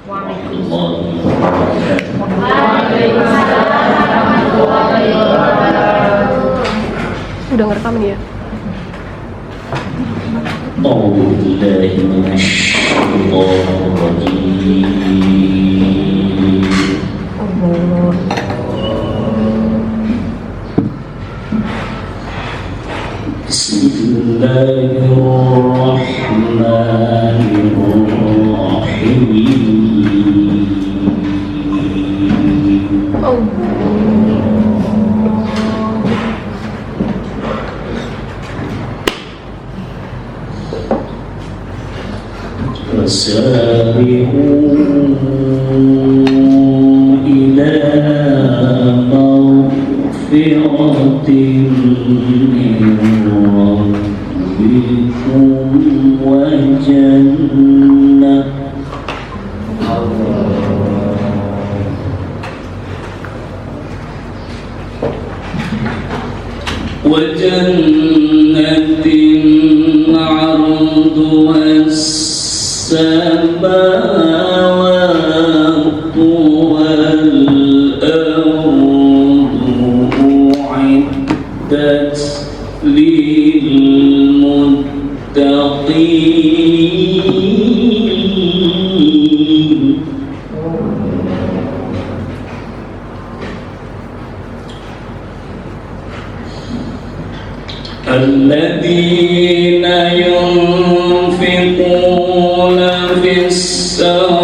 warahmatullahi wabarakatuh. Waalaikumsalam warahmatullahi wabarakatuh. Udah ngerekam nih ya? A'udzu billahi minasyaitonir rajim. Bismillahirrahmanirrahim. وسارعوا إلى مغفرة من ربكم وجنة عرضها السماوات والأرض أعدت للمتقين الذين ينفقون في السراء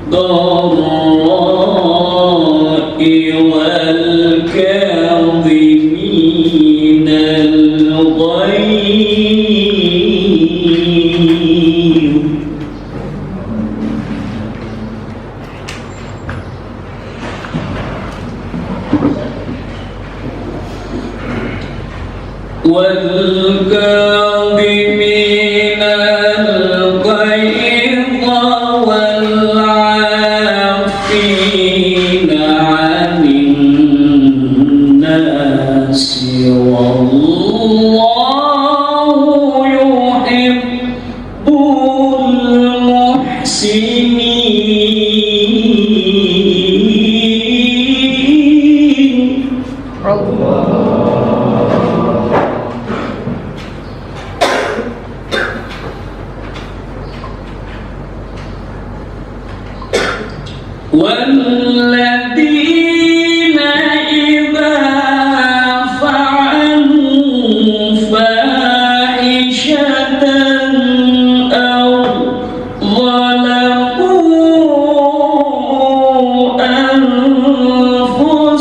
والضراء والكاظمين الغيظ والكاظمين الغيظ والعافين عن الناس والله يحب المحسنين. والذين إذا فعلوا فاحشة أو ظلموا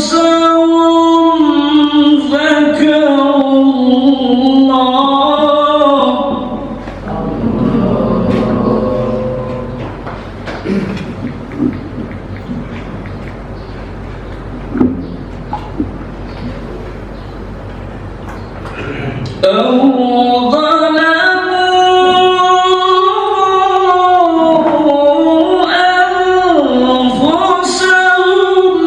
أنفسهم ذكروا الله أو ظلموا أنفسهم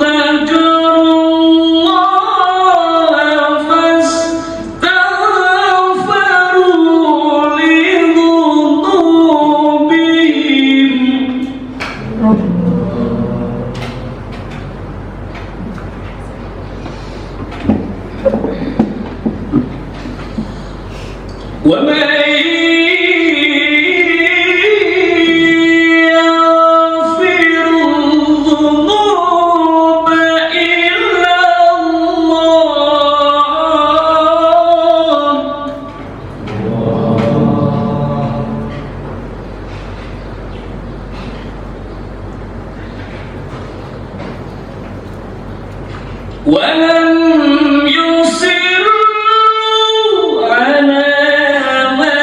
ذكروا الله فاستغفروا لذنوبهم ومن يغفر الذنوب إلا الله ولم يصروا على ما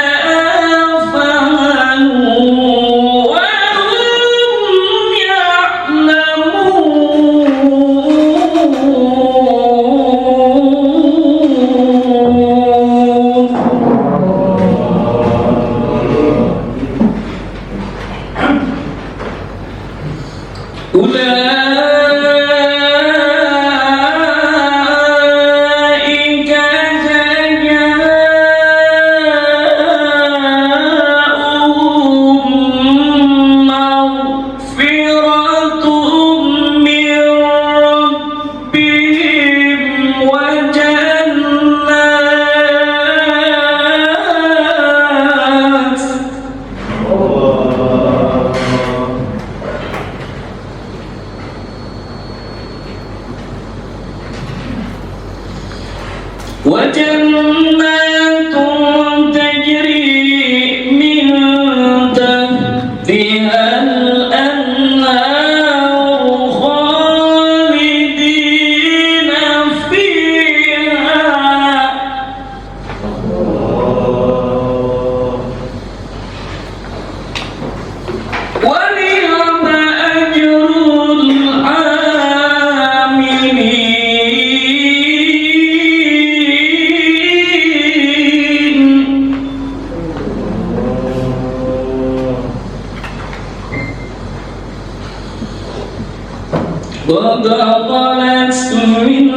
قد خلت من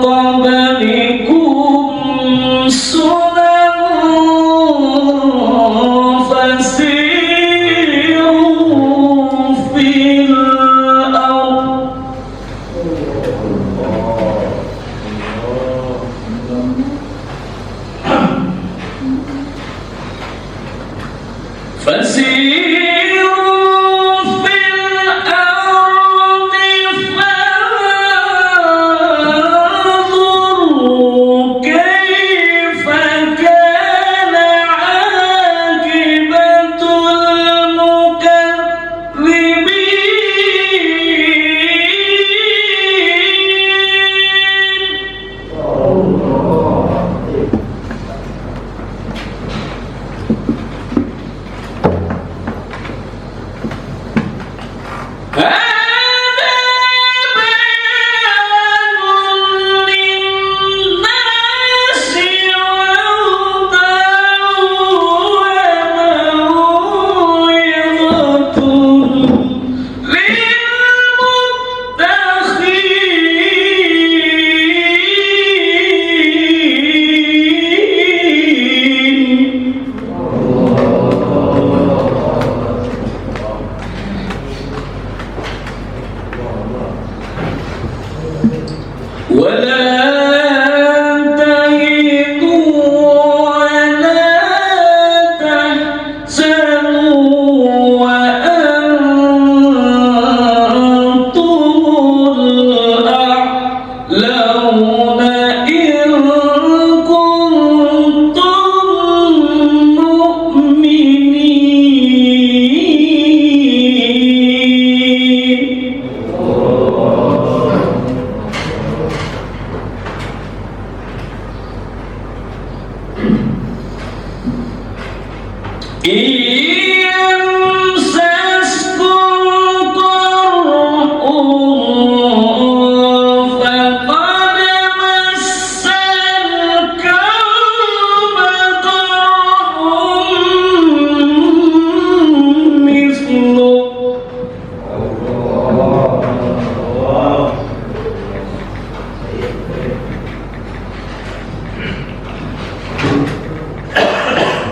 قبلكم سنن فسيروا في الأرض فسيروا في الأرض فانظروا كيف كان عاقبة المكذبين. ولا تهنوا ولا تحزنوا وأنتم الأعلون إن كنتم مؤمنين. إن يمسسكم قرح فقد مس القوم قرح مثله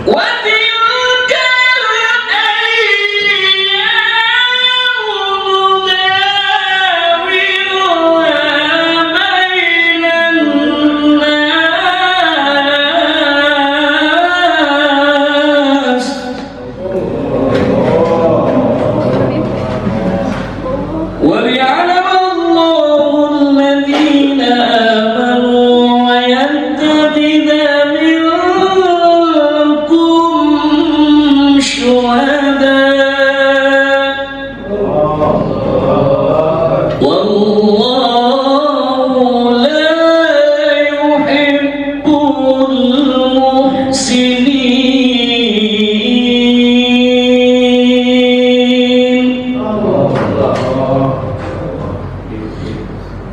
وتلك الأيام نداولها بين الناس وليعلم الله الذين آمنوا ويتخذ منكم شهداء والله لا يحب المحسنين.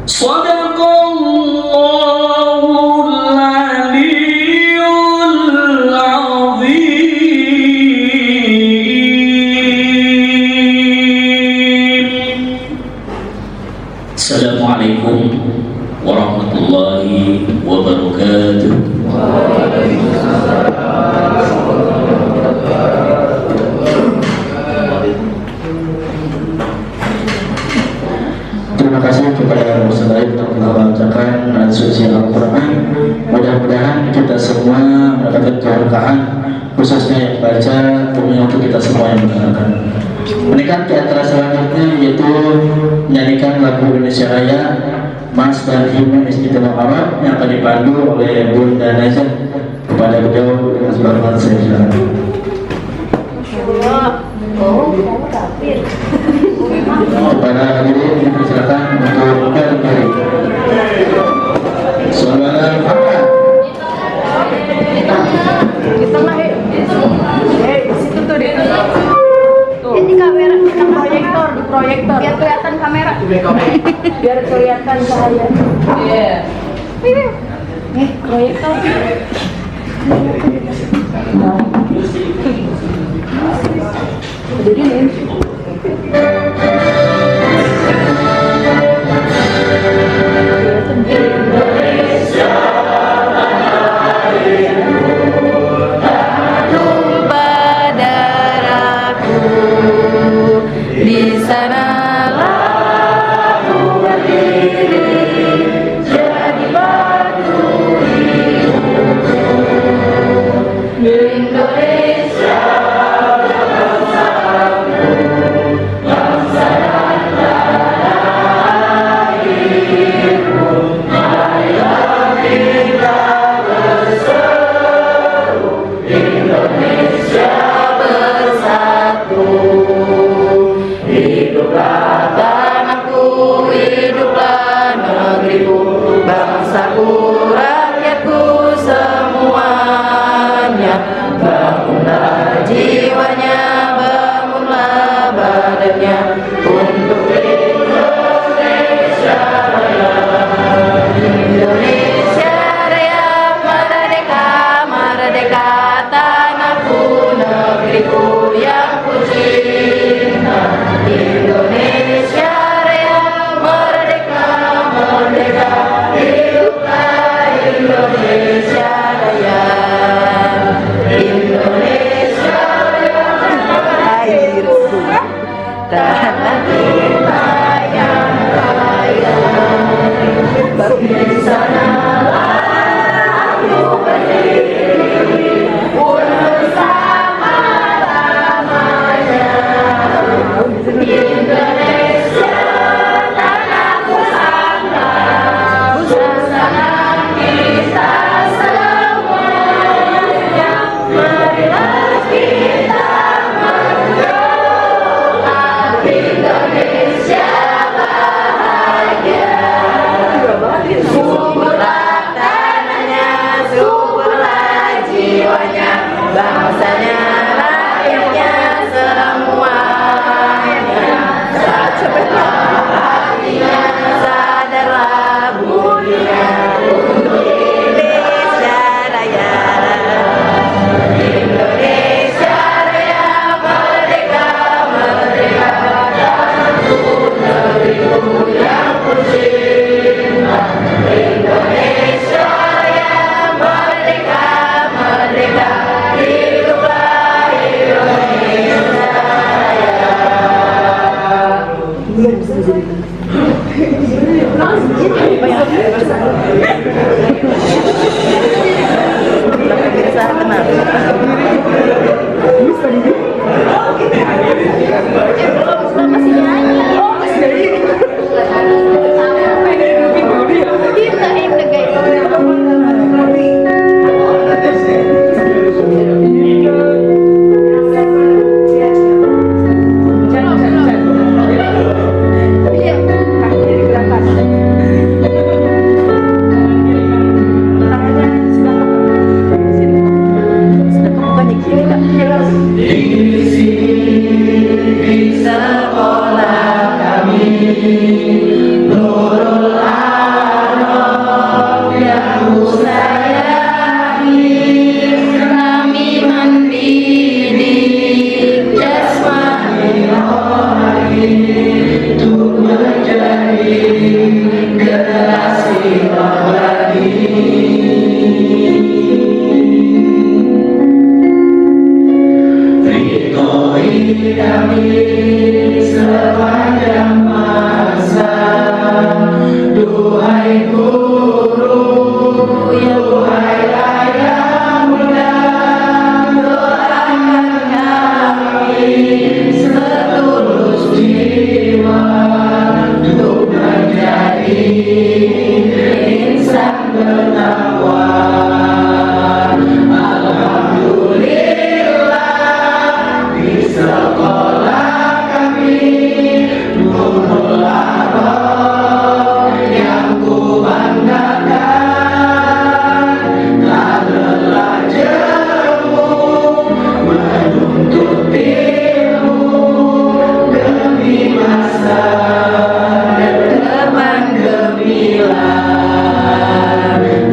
صدق الله العلي العظيم. Assalamualaikum warahmatullahi wabarakatuh. Terima kasih kepada Ustaz Aib untuk membacakan suci Al-Quran. Mudah-mudahan kita semua mendapatkan keberkahan, khususnya yang baca, demi untuk kita semua yang mendengarkan. Menikah di antara selanjutnya yaitu menyanyikan lagu Indonesia Raya Mas dan Himne Istimewa Arab yang akan dipandu oleh Bunda Najah. Kepada beliau dengan sebagaimana saya silakan. Kepada hadirin dipersilakan untuk berdiri. Saudara Muhammad. Di tengah ya. Di situ tuh di tengah. Tuh. Ini kamera, kita proyektor, di proyektor. Biar kelihatan kamera. Biar kelihatan cahaya. Iya. Proyektor. Jadi nih. kami sepanjang masa. Duhai guru, duhai ayah bunda, doakan kami setulus jiwa untuk menjadi insan bertakwa. Alhamdulillah di sekolah kami Nurul Araf yang ku banggakan. Tak lelah jemu menuntut ilmu demi masa depan gemilang.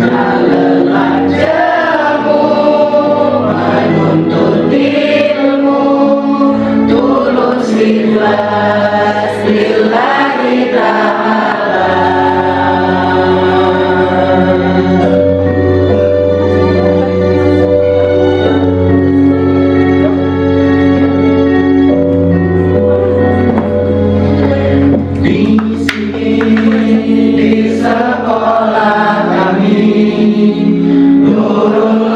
Tak lelah jemu menuntut ilmu tulus ikhlas lillahi ta'ala. Di sini di sekolah kami Nurul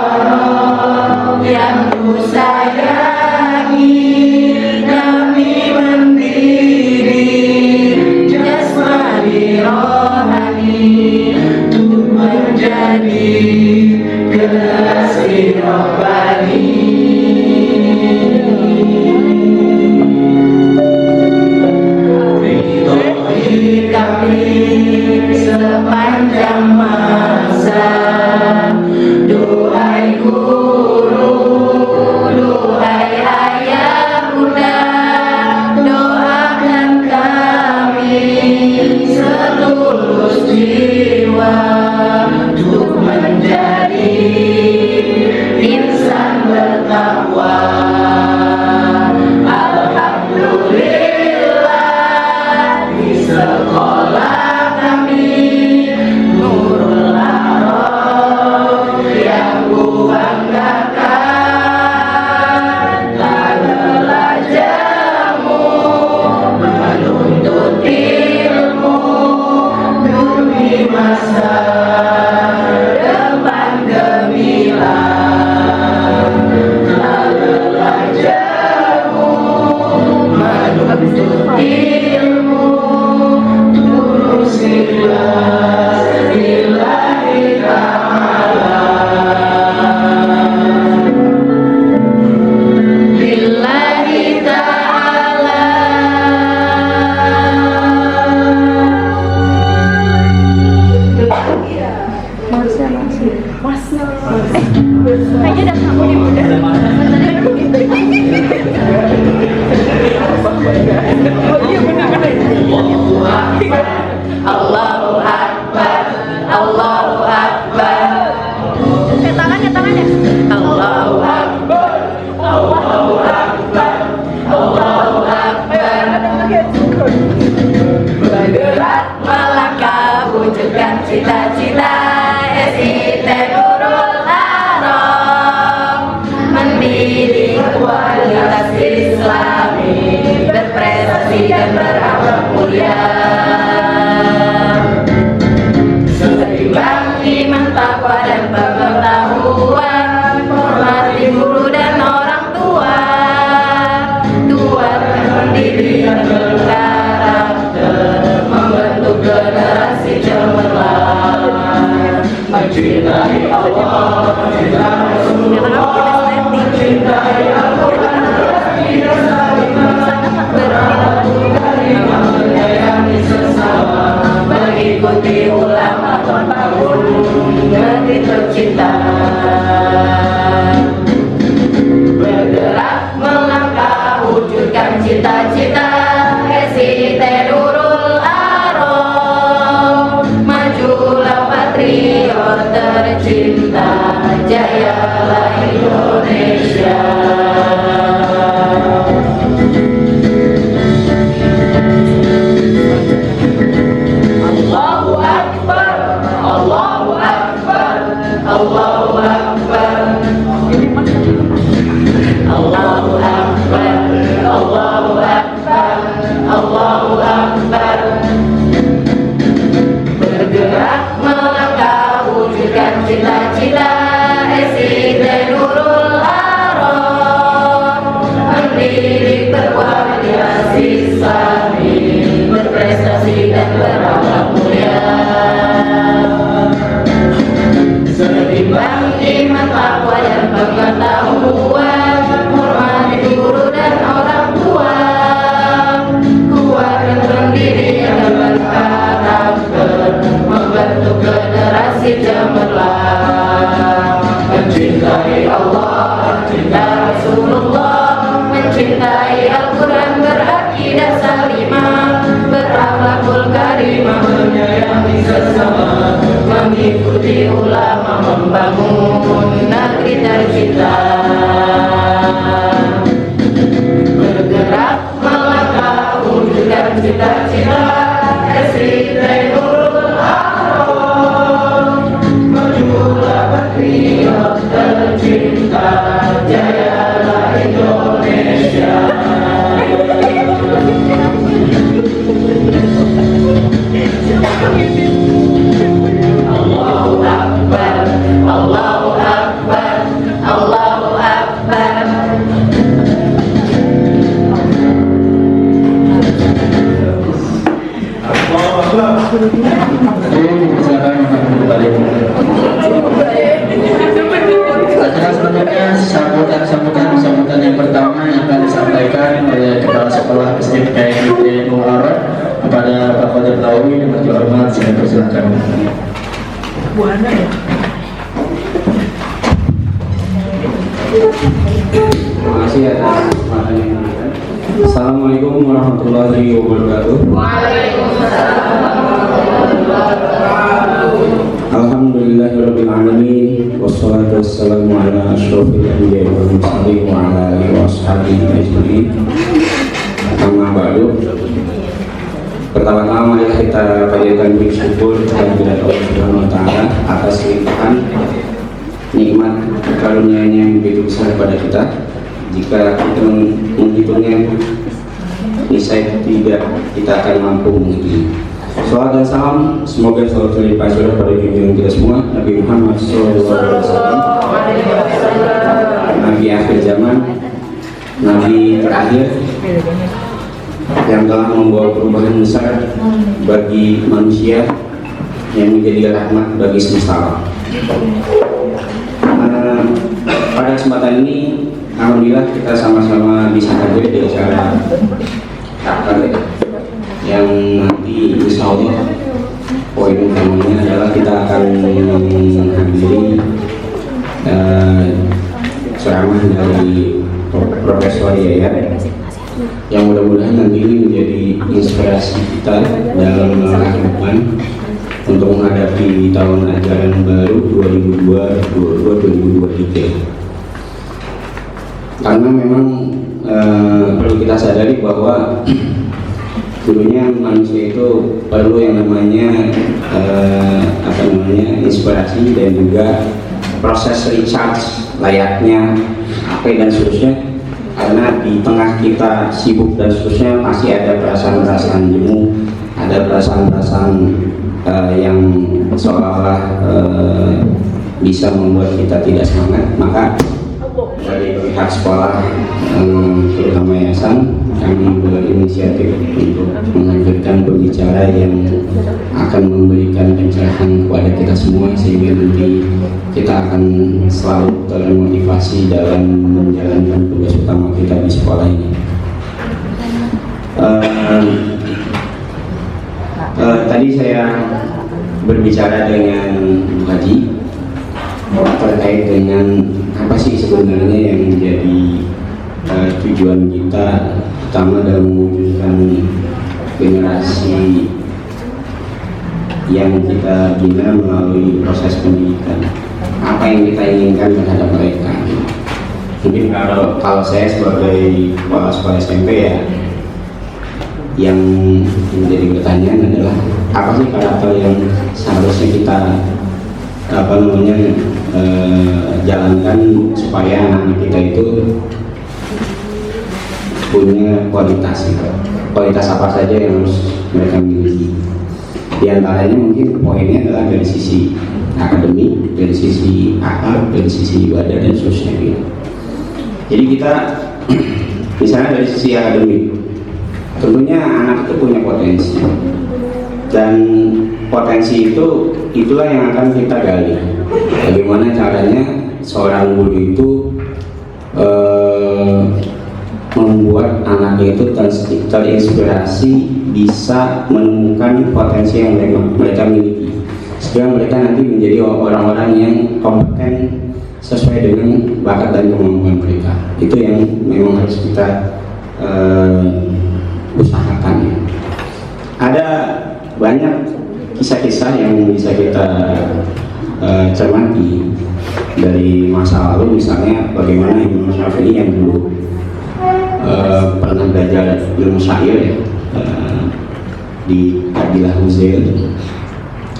Araf yang ku sayangi, kami mendidik jasmani rohani untuk menjadi generasi rohani. Ridhoi kami sepanjang masa. Duhai guru, duhai ayah bunda, doakan kami setulus jiwa untuk menjadi insan bertakwa. Alhamdulillah di sekolah kami Nurul Araf yang ku banggakan. Tak lelah jemu menuntut ilmu demi masa depan gemilang. Tak lelah jemu menuntut ilmu tulus ikhlas lillahi ta'ala. Lillahi ta'ala. Kayaknya udah kamu nih bunda. Allahu Akbar, Allahu Akbar. Tangannya. Allahu Akbar, Allahu Akbar, Allahu Akbar. Bergerak melangkah wujudkan cita-cita SIT Nurul Araf, mendidik kualitas Islami, berprestasi dan berakhlak mulia. Seimbang iman, takwa dan pengetahuan, mencintai Allah, cinta Rasulullah, mencintai Al-Quran, berakidah salimah, berakhlakul karimah, menyayangi sesama, mengikuti ulama, membangun negeri tercinta. Bergerak melangkah wujudkan cita-cita, SIT Nurul Haram, majulah patriot tercinta, jayalah Indonesia. Allahu Akbar, Allahu Akbar, Allahu Akbar. Acara selanjutnya sambutan yang pertama yang akan disampaikan oleh Kepala Sekolah SD PKID Muharram kepada Pak Qadir Nawawi dengan dihormat, saya persilakan. Terima kasih atas kesempatan yang diberikan. Assalamualaikum warahmatullahi wabarakatuh. Alhamdulillahirabbil alamin, wassalatu wassalamu ala asyrofil anbiya'i wal mursalin wa ala alihi washabihi ajmain. Amma ba'du. Pertama-tama mari kita panjatkan puji syukur kehadirat Allah Subhanahu wa taala atas limpahan nikmat karunia-Nya yang begitu besar kepada kita. Jika kita menghitungnya, niscaya tidak kita akan mampu menghitungnya. Salawat dan salam semoga selalu terlimpah surah pada junjungan kita semua, Nabi Muhammad SAW, Nabi akhir zaman, Nabi terakhir yang telah membawa perubahan besar bagi manusia, yang menjadi rahmat bagi semesta alam. Pada kesempatan ini, alhamdulillah kita sama-sama bisa hadir di acara takbir yang nanti insya Allah poin utamanya adalah kita akan menghadiri ceramah dari Profesor Yayat yang mudah-mudahan nanti ini menjadi inspirasi kita dalam langkah ke depan untuk menghadapi tahun ajaran baru 2022-2023. Karena memang perlu kita sadari bahwa dulunya manusia itu perlu yang namanya inspirasi dan juga proses recharge layaknya HP dan seterusnya, karena di tengah kita sibuk dan seterusnya pasti ada perasaan-perasaan jemu, ada perasaan-perasaan yang seolah-olah bisa membuat kita tidak semangat. Maka dari pihak sekolah, terutama yayasan, kami berinisiatif untuk menghadirkan pembicara yang akan memberikan pencerahan kepada kita semua, sehingga nanti kita akan selalu termotivasi dalam menjalankan tugas utama kita di sekolah ini. Tadi saya berbicara dengan Bu Haji terkait dengan apa sih sebenarnya yang menjadi tujuan kita utama dalam mewujudkan generasi yang kita bina melalui proses pendidikan. Apa yang kita inginkan terhadap mereka? Mungkin kalau saya sebagai kepala sekolah SMP ya, yang menjadi pertanyaan adalah apa sih karakter yang seharusnya kita jalankan supaya anak kita itu punya kualitas apa saja yang harus mereka miliki. Di antaranya mungkin poinnya adalah dari sisi akademik, dari sisi akal, dari sisi ibadah dan seterusnya gitu. Jadi kita misalnya dari sisi akademik, tentunya anak itu punya potensi, dan potensi itulah yang akan kita gali. Bagaimana caranya seorang guru itu membuat anaknya itu terinspirasi, bisa menemukan potensi yang mereka miliki, sehingga mereka nanti menjadi orang-orang yang kompeten sesuai dengan bakat dan kemampuan mereka. Itu yang memang harus kita usahakan. Ada banyak kisah-kisah yang bisa kita cermati dari masa lalu, misalnya bagaimana Imam Syafi'i yang dulu pernah belajar ilmu syair di Kabilah Huzail.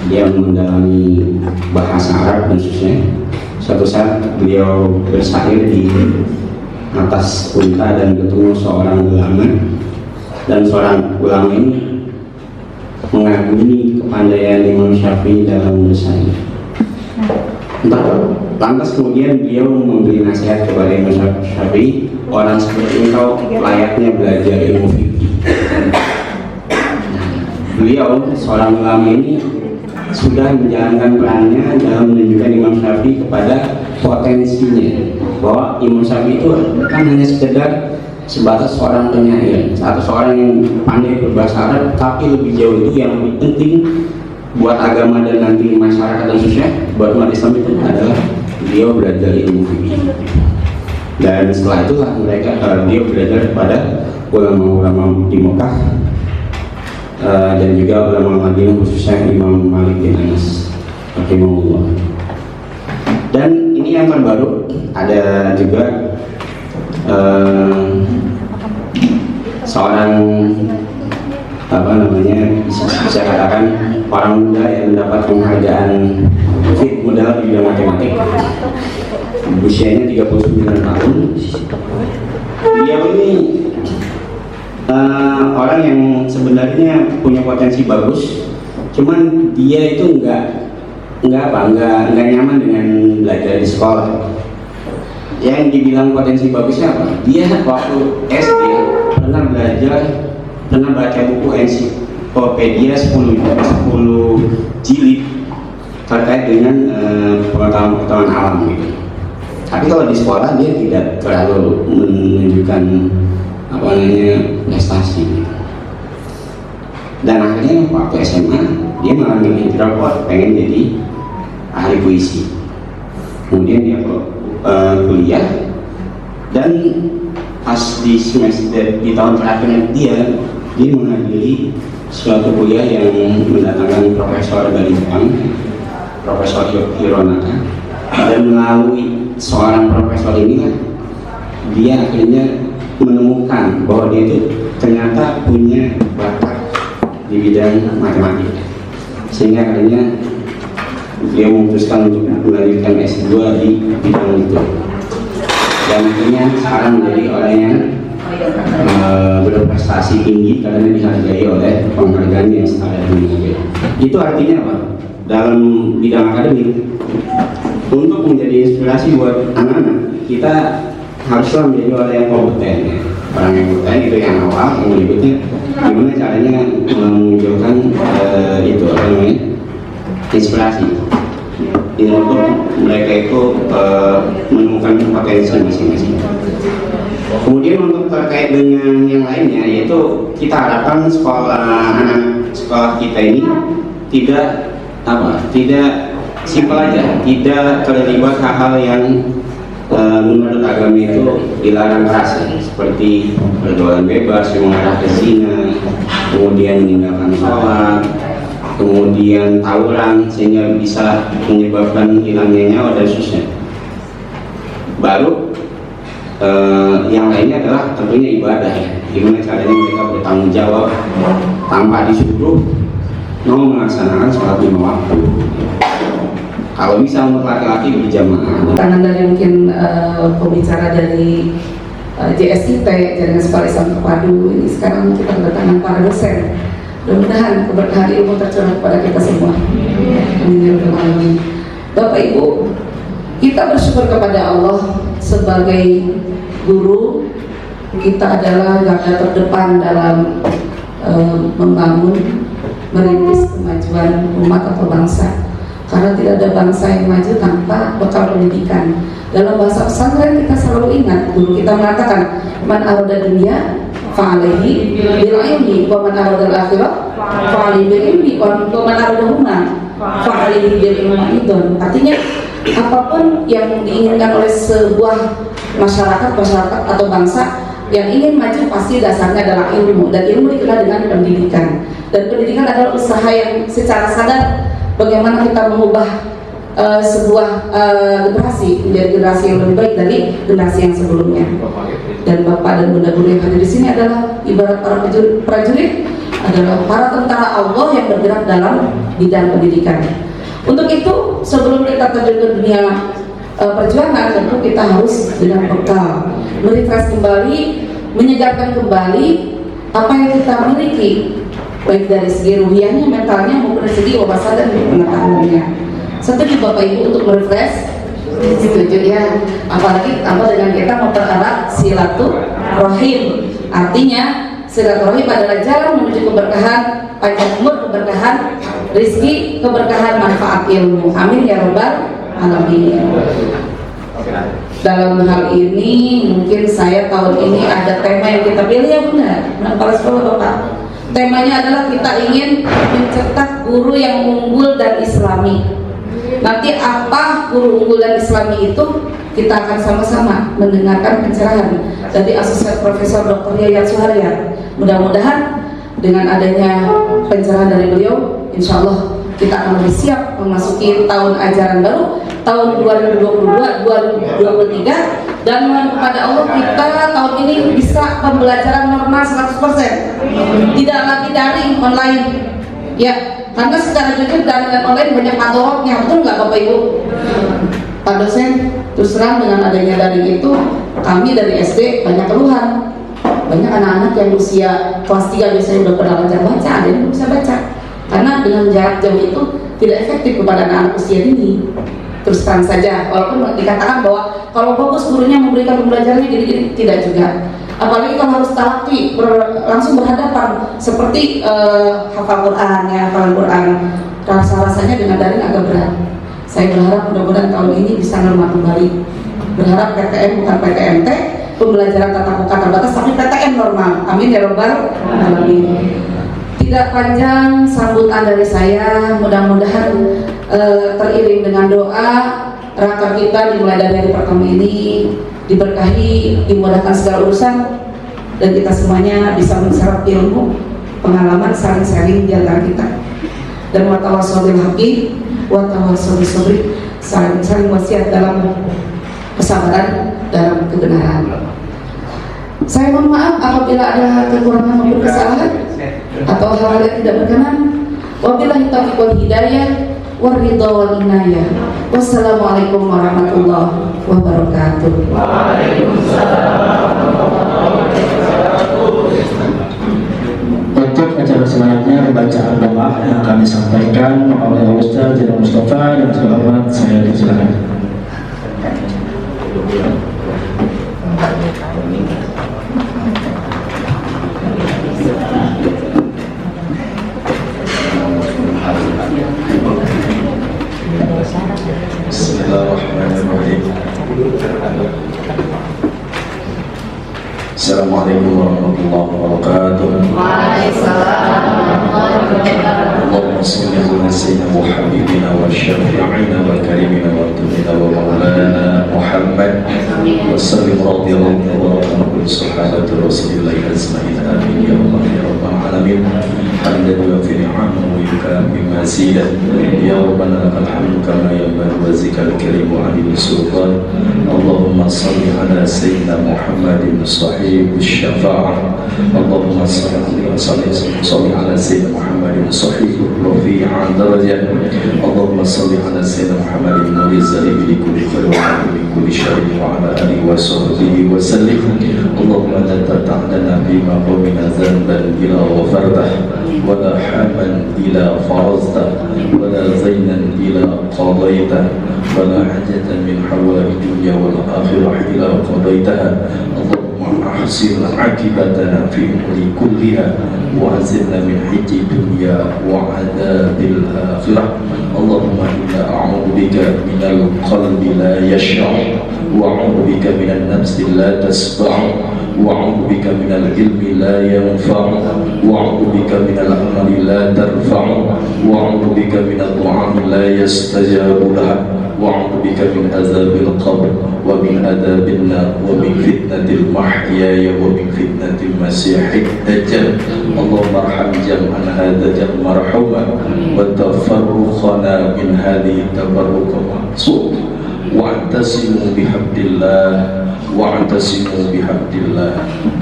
Dia mendalami bahasa Arab khususnya. Suatu saat beliau bersyair di atas unta dan ketemu seorang ulama, dan seorang ulama ini mengagumi kepandaian Imam Syafi'i dalam bersair. Lantas kemudian beliau memberi nasihat kepada Imam Syafi'i, orang seperti engkau layaknya belajar ilmu fikih. Beliau seorang ulama ini sudah menjalankan perannya dalam menunjukkan Imam Syafi'i kepada potensinya, bahwa Imam Syafi'i itu kan hanya sekedar sebatas seorang penyair atau seorang yang pandai berbahasa Arab, tapi lebih jauh itu yang lebih penting buat agama dan nanti masyarakat dan khususnya buat umat Islam itu adalah beliau belajar ilmu fikih. Dan setelah itulah dia belajar kepada ulama-ulama di Mekah dan juga ulama Madinah, khususnya Imam Malik bin Anas rahimahullah. Dan ini yang terbaru, ada juga seorang bisa katakan orang muda yang mendapat penghargaan Fit Medal di bidang matematik. Usianya 39 tahun. Dia ini orang yang sebenarnya punya potensi bagus, cuman dia itu nggak nyaman dengan belajar di sekolah. Yang dibilang potensi bagusnya apa? Dia waktu SD pernah baca buku ensiklopedia 10 jilid terkait dengan pengetahuan alam gitu. Tapi kalau di sekolah dia tidak terlalu menunjukkan prestasi. Dan akhirnya waktu SMA dia malah milih hijrah, pengen jadi ahli puisi. Kemudian dia kuliah, dan pas di semester di tahun terakhirnya dia menghadiri suatu kuliah yang mendatangkan profesor dari Jepang, Profesor Hironaka, dan melalui seorang profesor inilah dia akhirnya menemukan bahwa dia itu ternyata punya bakat di bidang matematika, sehingga akhirnya dia memutuskan untuk melanjutkan S2 di bidang itu, dan akhirnya sekarang menjadi orang yang berprestasi tinggi karena dihargai oleh penghargaan yang setara dengan dia. Itu artinya apa? Dalam bidang akademik, untuk menjadi inspirasi buat anak-anak, kita haruslah menjadi orang yang kompeten ya. Orang yang kompeten itu yang awal, yang berikutnya gimana caranya menunjukkan inspirasi untuk mereka itu menemukan potensi masing-masing. Kemudian untuk terkait dengan yang lainnya, yaitu kita harapkan anak sekolah kita ini tidak simpel aja, tidak terlibat hal-hal yang menurut agama itu dilarang keras, seperti pergaulan bebas yang mengarah ke zina, kemudian meninggalkan sholat, kemudian tawuran sehingga bisa menyebabkan hilangnya nyawa dan seterusnya. Baru yang lainnya adalah tentunya ibadah ya. Gimana caranya mereka bertanggung jawab tanpa disuruh mau melaksanakan sholat 5 waktu. Kalau bisa untuk laki-laki berjamaah. Karena dari mungkin pembicara dari JSIT, Jaringan Sekolah Islam Terpadu, ini sekarang kita kedatangan para dosen. Mudah-mudahan keberkahan ilmu tercurah kepada kita semua. Amin. Bapak Ibu, kita bersyukur kepada Allah sebagai guru. Kita adalah garda terdepan dalam membangun, merintis kemajuan umat atau bangsa. Karena tidak ada bangsa yang maju tanpa bekal pendidikan. Dalam bahasa pesantren kita selalu ingat, guru kita mengatakan, man arada dunia fa'alaihi bil ilmi wa man arada al-akhirah fa'alaihi bil ilmi wa man arada huna fa'alaihi bil ilmi. Artinya apapun yang diinginkan oleh sebuah masyarakat atau bangsa yang ingin maju, pasti dasarnya adalah ilmu, dan ilmu dikenal dengan pendidikan. Dan pendidikan adalah usaha yang secara sadar bagaimana kita mengubah sebuah generasi menjadi generasi yang lebih baik dari generasi yang sebelumnya. Dan Bapak dan Bunda Guru yang hadir di sini adalah ibarat para prajurit, adalah para tentara Allah yang bergerak dalam bidang pendidikan. Untuk itu, sebelum kita terjun ke dunia perjuangan, tentu kita harus dengan bekal merefresh kembali, menyegarkan kembali apa yang kita miliki, baik dari segi ruhiyahnya, mentalnya, maupun dari segi wawasan dan pengetahuannya. Setuju Bapak Ibu untuk merefresh? Setuju ya. Apalagi tambah dengan kita mempererat silaturahim. Artinya silaturahim adalah jalan menuju keberkahan, panjang umur, keberkahan rezeki, keberkahan manfaat ilmu. Amin ya rabbal alamin. Dalam hal ini mungkin saya tahun ini ada tema yang kita pilih, ya benar, kepala sekolah Bapak. Temanya adalah kita ingin mencetak guru yang unggul dan islami. Nanti apa guru unggul dan islami itu, kita akan sama-sama mendengarkan pencerahan dari Asosiat Profesor Dr. Yayat Suharyat. Mudah-mudahan dengan adanya pencerahan dari beliau, insya Allah kita akan lebih siap memasuki tahun ajaran baru, tahun 2022-2023, dan mohon kepada Allah kita tahun ini bisa pembelajaran normal 100%, tidak lagi daring online ya, karena secara jujur daring dan online banyak madorotnya, betul nggak Bapak Ibu? Pak dosen, terus terang dengan adanya daring itu, kami dari SD banyak keluhan, banyak anak-anak yang usia kelas 3 biasanya udah pernah baca, ada yang belum bisa baca, karena dengan jarak jauh itu tidak efektif kepada anak-anak usia dini. Terus terang saja, walaupun dikatakan bahwa kalau bagus gurunya memberikan pembelajarannya gini-gini, tidak juga. Apalagi kalau harus talaki, langsung berhadapan seperti hafal Quran ya, hafal Quran, rasanya dengan daring agak berat. Saya berharap mudah-mudahan tahun ini bisa normal kembali. Berharap PTM bukan PTMT, pembelajaran tatap muka terbatas, tapi PTM normal. Amin ya rabbal alamin. Tidak panjang sambutan dari saya, mudah-mudahan teriring dengan doa, rangka kita dimulai dari hari pertama ini diberkahi, dimudahkan segala urusan, dan kita semuanya bisa menserap ilmu, pengalaman, saling sharing di antara kita. Dan watawasau bil haqqi, watawasau bis sabri, saling wasiat dalam kesabaran, dalam kebenaran. Saya mohon maaf apabila ada kekurangan maupun kesalahan atau hal-hal yang tidak berkenan. Wabillahi taufiq wal hidayah, waridha wal inayah. Wassalamualaikum warahmatullahi wabarakatuh. Untuk acara selanjutnya pembacaan doa yang kami sampaikan oleh Ustaz Jenderal Mustafa yang terhormat, saya dipersilakan. Bismillahirrahmanirrahim. Assalamualaikum warahmatullahi wabarakatuh. Allahumma salli ala sayyidina wa habibina wa syafi'ina wa karimina wa tubina wa maulana Muhammad wa sallim radiyallahu wa barakatuh sahabati rasulillahi azma'in. Amin ya Allah ya rabbal alamin. Hamdan wa fi ni'amahu wa yukafi mazidah. Ya rabbana lakal hamdu kama yanbaghi wa zikal karim wa adil sultan. Allahumma salli ala sayyidina Muhammadin sahib الشفاعة. اللهم صل على سيدنا محمد صحيح رفيع درجة. اللهم صل على سيدنا محمد المنزل لكل خير وعافية من كل شر وعلى آله وصحبه وسلم. اللهم لا تدع لنا في مقامنا ذنبا إلا غفرته ولا حاما إلا فرجته ولا دينا إلا قضيته ولا حاجة من حوائج الدنيا والآخرة إلا قضيتها. أحسن عاقبتنا في الأمور كلها وعزلنا من حج الدنيا وعذاب الآخرة. اللهم إنا أعوذ بك من القلب لا يشع وأعوذ بك من النفس لا تسبع وأعوذ بك من العلم لا ينفع وأعوذ بك من العمل لا ترفع وأعوذ بك من الدعاء لا يستجاب له وأعوذ بك من عذاب القبر ومن عذاب النار ومن فتنة المحيا ومن فتنة المسيح الدجال اللهم ارحم جمعنا هذا جمع مرحوما وتفرقنا من هذه التفرق مقصود واعتصموا بحبل الله واعتصموا بحبل الله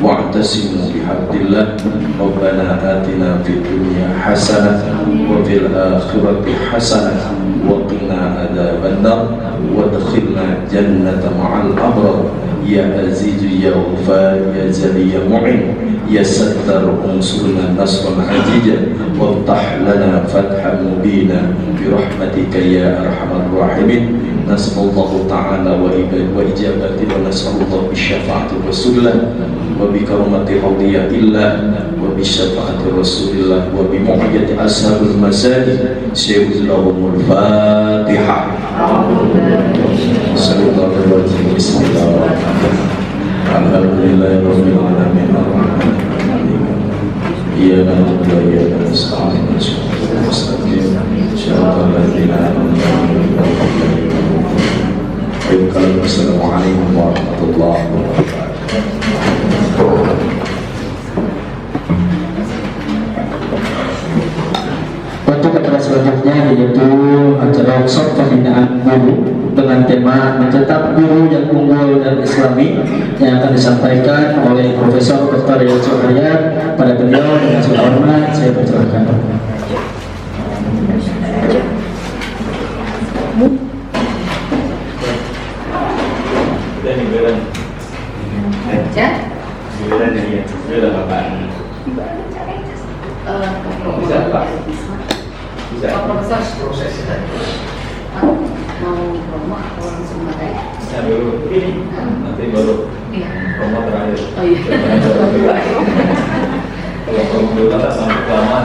واعتصموا بحبل الله ربنا آتنا في الدنيا حسنة وفي الآخرة حسنة وقنا عذاب النار وادخلنا جنة مع الأبرار يا عزيز يا غفار يا جلي يا معين يا ستر انصرنا نصرا عزيزا وافتح لنا فتحا مبينا برحمتك يا أرحم الراحمين نسأل الله تعالى وإجابته ونسأل الله بالشفاعة رسول الله وبكرامة أولياء الله وبشفاعة رسول الله وبمعية أصحاب المساجد سيد لهم الفاتحة صلى الله عليه وسلم بسم الله الرحمن الرحيم الحمد لله رب العالمين الرحمن الرحيم إياك نعبد وإياك نستعين مستقيم صراط الذين أنعمت عليهم السلام عليكم ورحمة الله وبركاته. Untuk acara selanjutnya yaitu acara workshop pembinaan guru dengan tema mencetak guru yang unggul dan islami yang akan disampaikan oleh Profesor Dr. Yaya Suharyat. Pada beliau dengan segala hormat saya persilakan. Mau promo atau langsung materi? Bisa dulu, nanti baru promo terakhir. Oh iya. Promo dulu atas sampai kelamaan.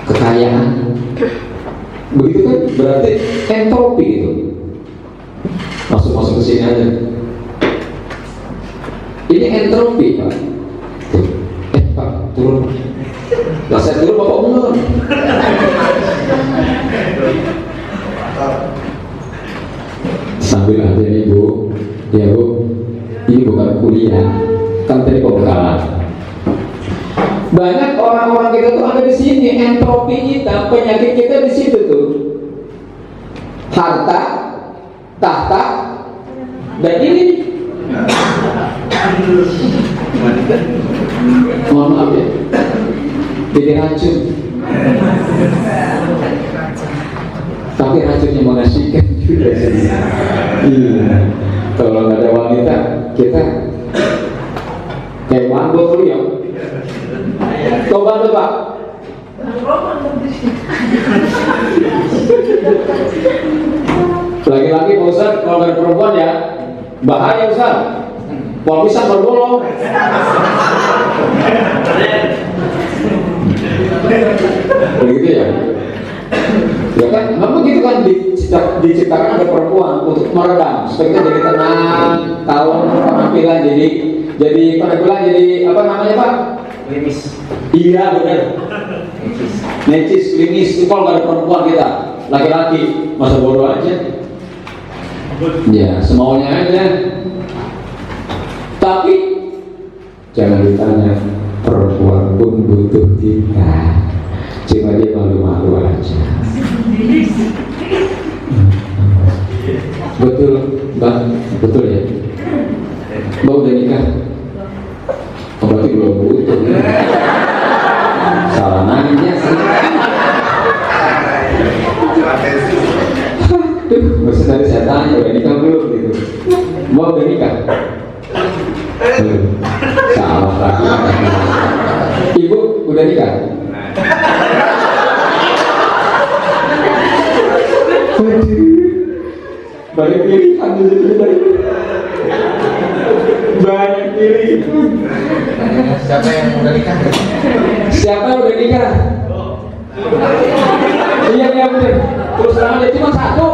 Kekayaan begitu kan berarti entropi itu masuk ke sini aja. Ini entropi Pak. Pak turun. Lah saya turun Bapak umur. Sambil aja Ibu, ya Bu, ini bukan kuliah, kan tadi pembekalan. Banyak orang-orang kita tuh ada di sini, entropi kita, penyakit kita di situ tuh. Harta, tahta, dan ini. Mohon maaf ya, jadi racun. Tapi racunnya mengasihkan juga. Iya. Kalau nggak ada wanita, kita kayak mabuk ya. Coba Pak. Laki-laki Pak Ustaz, kalau ada perempuan ya bahaya Ustaz. Pohon pisang berbolong. Begitu ya. Ya kan, memang gitu kan diciptakan ada perempuan untuk meredam supaya kita jadi tenang, tahu penampilan jadi penampilan jadi apa namanya Pak? Klinis. Iya benar. Necis, klinis itu kalau nggak ada perempuan kita, laki-laki masa bodoh aja. Ya semaunya aja. Tapi jangan ditanya, perempuan pun butuh kita. Cuma dia malu-malu aja. Betul, Mbak, betul ya. Mbak udah nikah? Oh, berarti belum butuh. Salah nanya sih. Maksud tadi saya tanya, udah nikah belum gitu? Mau udah nikah? Salah lagi. Ibu udah nikah? Banyak pilihan di sini. Banyak pilihan. Siapa yang udah nikah? Siapa yang udah nikah? Iya benar. Terus terang aja cuma satu.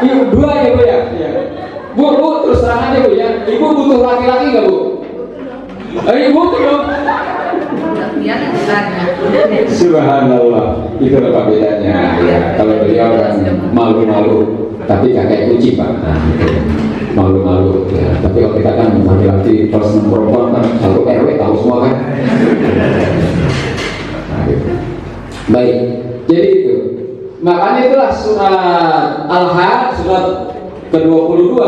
Iya dua ya bu ya. Iya. Bu terus terang aja bu ya. Ibu butuh laki-laki nggak bu? Ibu belum. Subhanallah, itu apa bedanya? Ya, kalau beliau kan malu-malu, tapi kakek kucing pak. Nah, malu-malu. Ya. Tapi kalau kita kan laki-laki, kalau senang perempuan kan satu RW tahu semua kan. Nah, gitu. Baik, jadi itu. Makanya itulah surat Al-Had surat ke-22.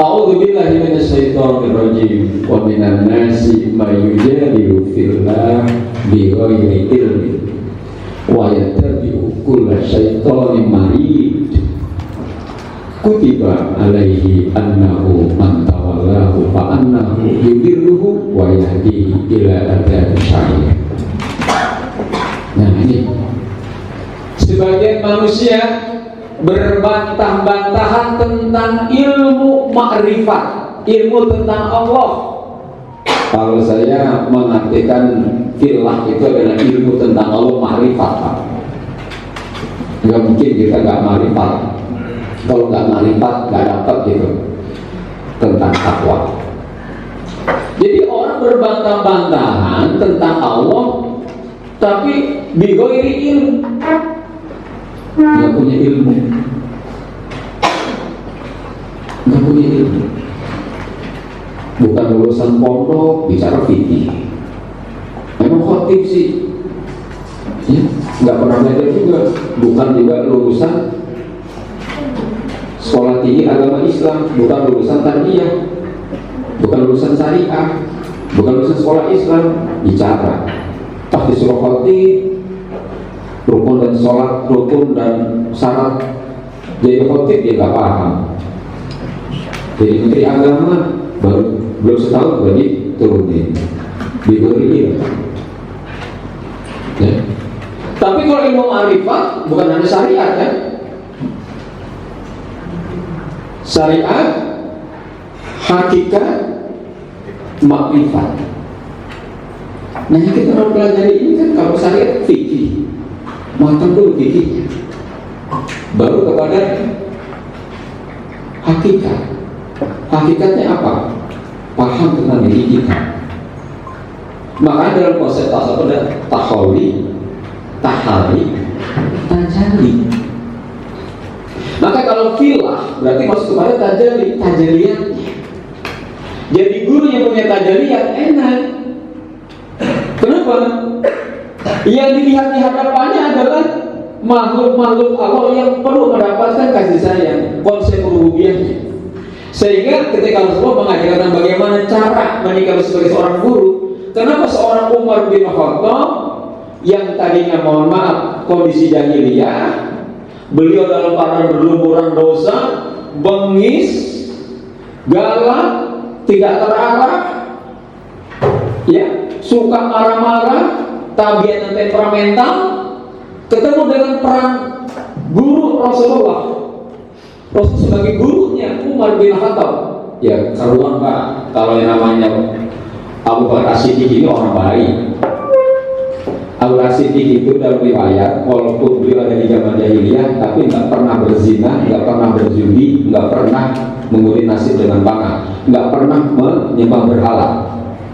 A'udzu billahi minasyaitonir rajim wa minan nasi may yujadilu fillah bighairi ilmin wa yattabi'u kulla syaitonin marid kutiba alaihi annahu man tawallahu fa annahu yudilluhu wa yahdihi ila adzabis sa'ir. Nah ini sebagian manusia berbantah-bantahan tentang ilmu ma'rifat, ilmu tentang Allah. Kalau saya mengartikan filah itu adalah ilmu tentang Allah ma'rifat. Nggak mungkin kita nggak ma'rifat. Kalau nggak ma'rifat nggak dapat gitu tentang takwa. Jadi orang berbantah-bantahan tentang Allah, tapi bighairi ilmu. Nggak punya ilmu, nggak punya ilmu. Bukan lulusan pondok bicara fikih. Memang khotib sih, ya, nggak pernah belajar juga. Bukan juga lulusan sekolah tinggi agama Islam, bukan lulusan tarbiyah, bukan lulusan syariah, bukan lulusan sekolah Islam. Bicara, pas disuruh khotib rukun dan sholat, rukun dan syarat jadi khotib dia nggak paham. Jadi menteri agama baru belum setahun berarti turunin diberi ya. Tapi kalau ilmu ma'rifat bukan hanya syariat kan, syariat, hakikat, ma'rifat. Nah yang kita mau pelajari ini kan kalau syariat fikih, matang dulu fikihnya, baru kepada hakikat. Hakikatnya apa? Paham tentang diri kita. Makanya dalam konsep tasawuf ada taholi, tahari, tajalli. Maka kalau filah berarti masuk kepada tajalli, tajalliyatnya. Jadi guru yang punya tajalliyat enak. Kenapa? Yang dilihat di hadapannya adalah makhluk-makhluk Allah yang perlu mendapatkan kasih sayang, konsep rububiyahnya. Sehingga ketika Rasulullah mengajarkan bagaimana cara menyikapi sebagai seorang guru, kenapa seorang Umar bin Khattab yang tadinya mohon maaf kondisi jahiliyah, beliau dalam keadaan berlumuran dosa, bengis, galak, tidak terarah, ya, suka marah-marah, tabiat dan temperamental, ketemu dengan peran guru Rasulullah. Rasul sebagai gurunya Umar bin Khattab, ya karuan pak, kalau yang namanya Abu Bakar As-Siddiq ini orang baik. Abu Bakar As-Siddiq itu dalam riwayat, walaupun beliau ada di zaman jahiliyah, tapi nggak pernah berzina, nggak pernah berjudi, nggak pernah mengundi nasib dengan pangan, nggak pernah menyembah berhala.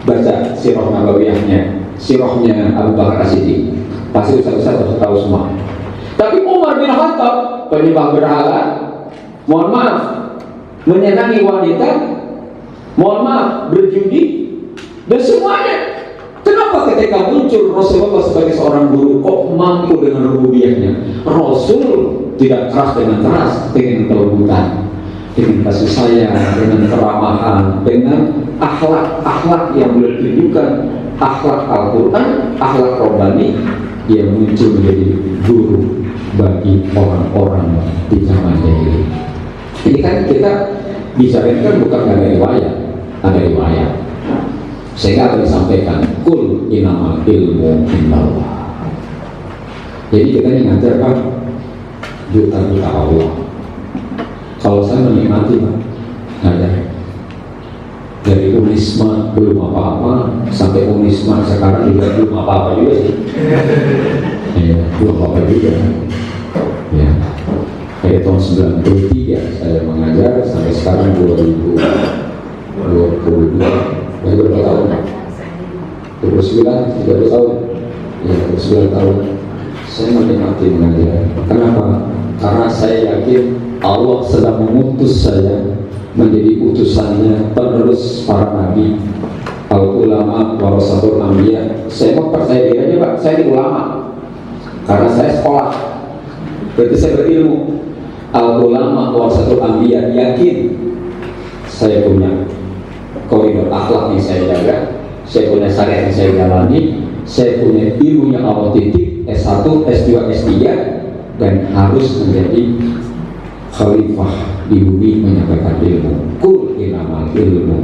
Baca sirah nabawiyahnya, sirahnya Abu Bakar As-Siddiq, pasti ustaz-ustaz tahu semua. Tapi Umar bin Khattab penyembah berhala, mohon maaf, menyenangi wanita, mohon maaf, berjudi, dan semuanya. Kenapa ketika muncul Rasulullah sebagai seorang guru kok mampu dengan rububiyahnya? Rasul tidak keras dengan keras, dengan kelembutan, dengan kasih sayang, dengan keramahan, dengan akhlak yang boleh ditunjukkan, akhlak Al-Quran, akhlak Rabbani yang muncul menjadi guru bagi orang-orang di zaman jahiliyah. Ini kan kita bicara kan bukan ada riwayat, ada riwayat. Sehingga akan disampaikan kul inamal ilmu indallah. Jadi kita ini ngajar Pak, juta-juta Allah. Kalau saya menikmati Pak, ngajar dari Unisma belum apa-apa sampai Unisma sekarang juga belum apa-apa juga sih. Ya, belum apa-apa juga. Ya, dari tahun 93 saya mengajar sampai sekarang 2022. Masih berapa tahun? 29, 30 tahun. Ya, 29 tahun. Saya menikmati mengajar. Kenapa? Karena saya yakin Allah sedang mengutus saya menjadi utusannya penerus para nabi, al-ulama warasatul anbiya. Saya mau percaya diri aja Pak, saya di ulama karena saya sekolah, berarti saya berilmu. Al-ulama warasatul anbiya, yakin saya punya koridor akhlak yang saya jaga, saya punya syariat yang saya jalani, saya punya ilmu yang Allah titip, S1, S2, S3, dan harus menjadi khalifah di bumi menyampaikan ilmu. Kul inamal ilmu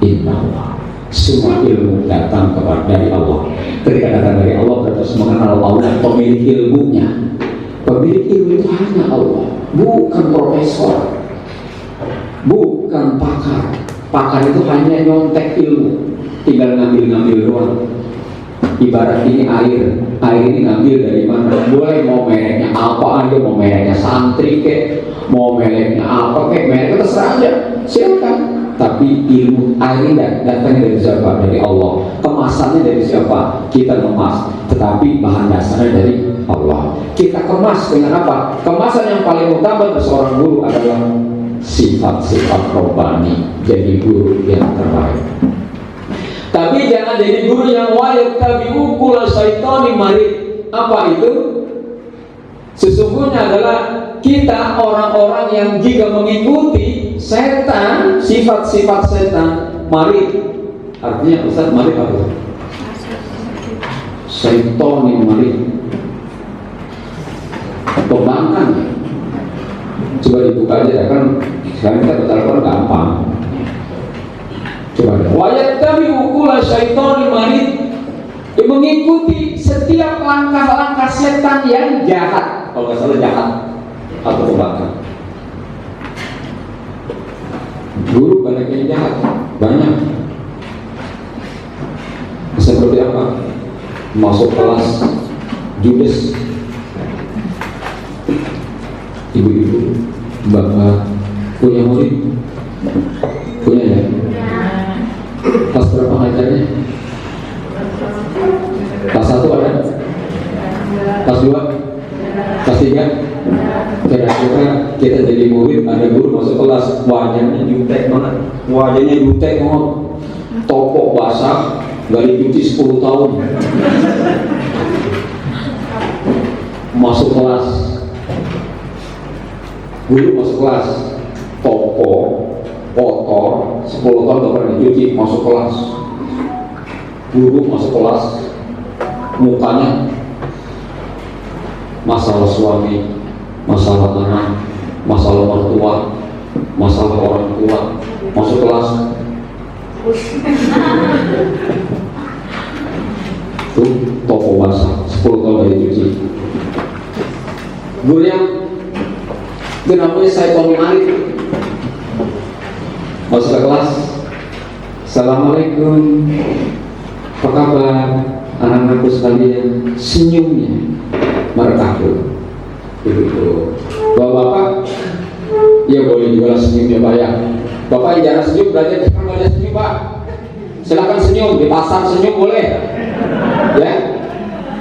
indallah. Semua ilmu datang dari Allah. Ketika datang dari Allah, kita harus mengenal Allah, pemilik ilmunya. Pemilik ilmu itu hanya Allah, bukan profesor, bukan pakar. Pakar itu hanya nyontek ilmu, tinggal ngambil-ngambil doang. Ibarat ini air ini ngambil dari mana? Boleh mau mereknya apa aja, mau mereknya santri kek, mau mereknya apa kek, mereknya terserah aja, silakan. Tapi ilmu air ini datangnya dari siapa? Dari Allah. Kemasannya dari siapa? Kita kemas, tetapi bahan dasarnya dari Allah. Kita kemas dengan apa? Kemasan yang paling utama dari seorang guru adalah sifat-sifat robbani. Jadi guru yang terbaik. Tapi jangan jadi guru yang wayat tabi'u kula syaitani marid. Apa itu? Sesungguhnya adalah kita orang-orang yang jika mengikuti setan, sifat-sifat setan marid. Artinya Ustaz, marid apa? Syaitani marid, pembangkang. Coba dibuka aja ya kan. Sekarang kita bertelepon gampang. Coba wayat kami ukula syaitan marid, yang mengikuti setiap langkah-langkah setan yang jahat. Kalau nggak salah jahat atau pembangkang. Guru banyak yang jahat, banyak. Seperti apa? Masuk kelas judes, ibu-ibu, bapak punya murid, punya ya. Kelas berapa ngajarnya? Kelas 1 ada? Kelas 2? Kelas 3? Kira-kira kita jadi murid, ada guru masuk kelas, wajahnya jutek banget. Wajahnya jutek banget. Topok basah, gak dicuci 10 tahun. Masuk kelas, guru masuk kelas, topok kotor, 10 tahun gak pernah dicuci, masuk kelas. Guru masuk kelas, mukanya masalah suami, masalah anak, masalah mertua, masalah orang tua, masuk kelas. Tuh, toko basah, 10 tahun gak dicuci. Guru yang itu namanya Syaitan Marid. Masuk ke kelas, Assalamualaikum, apa kabar anak-anakku sekalian? Senyumnya merekatkan. Begitu. Bapak-bapak, ya boleh juga senyumnya Pak ya. Bapak yang jarang senyum, belajar senyum Pak. Silakan senyum, di pasar senyum boleh, ya.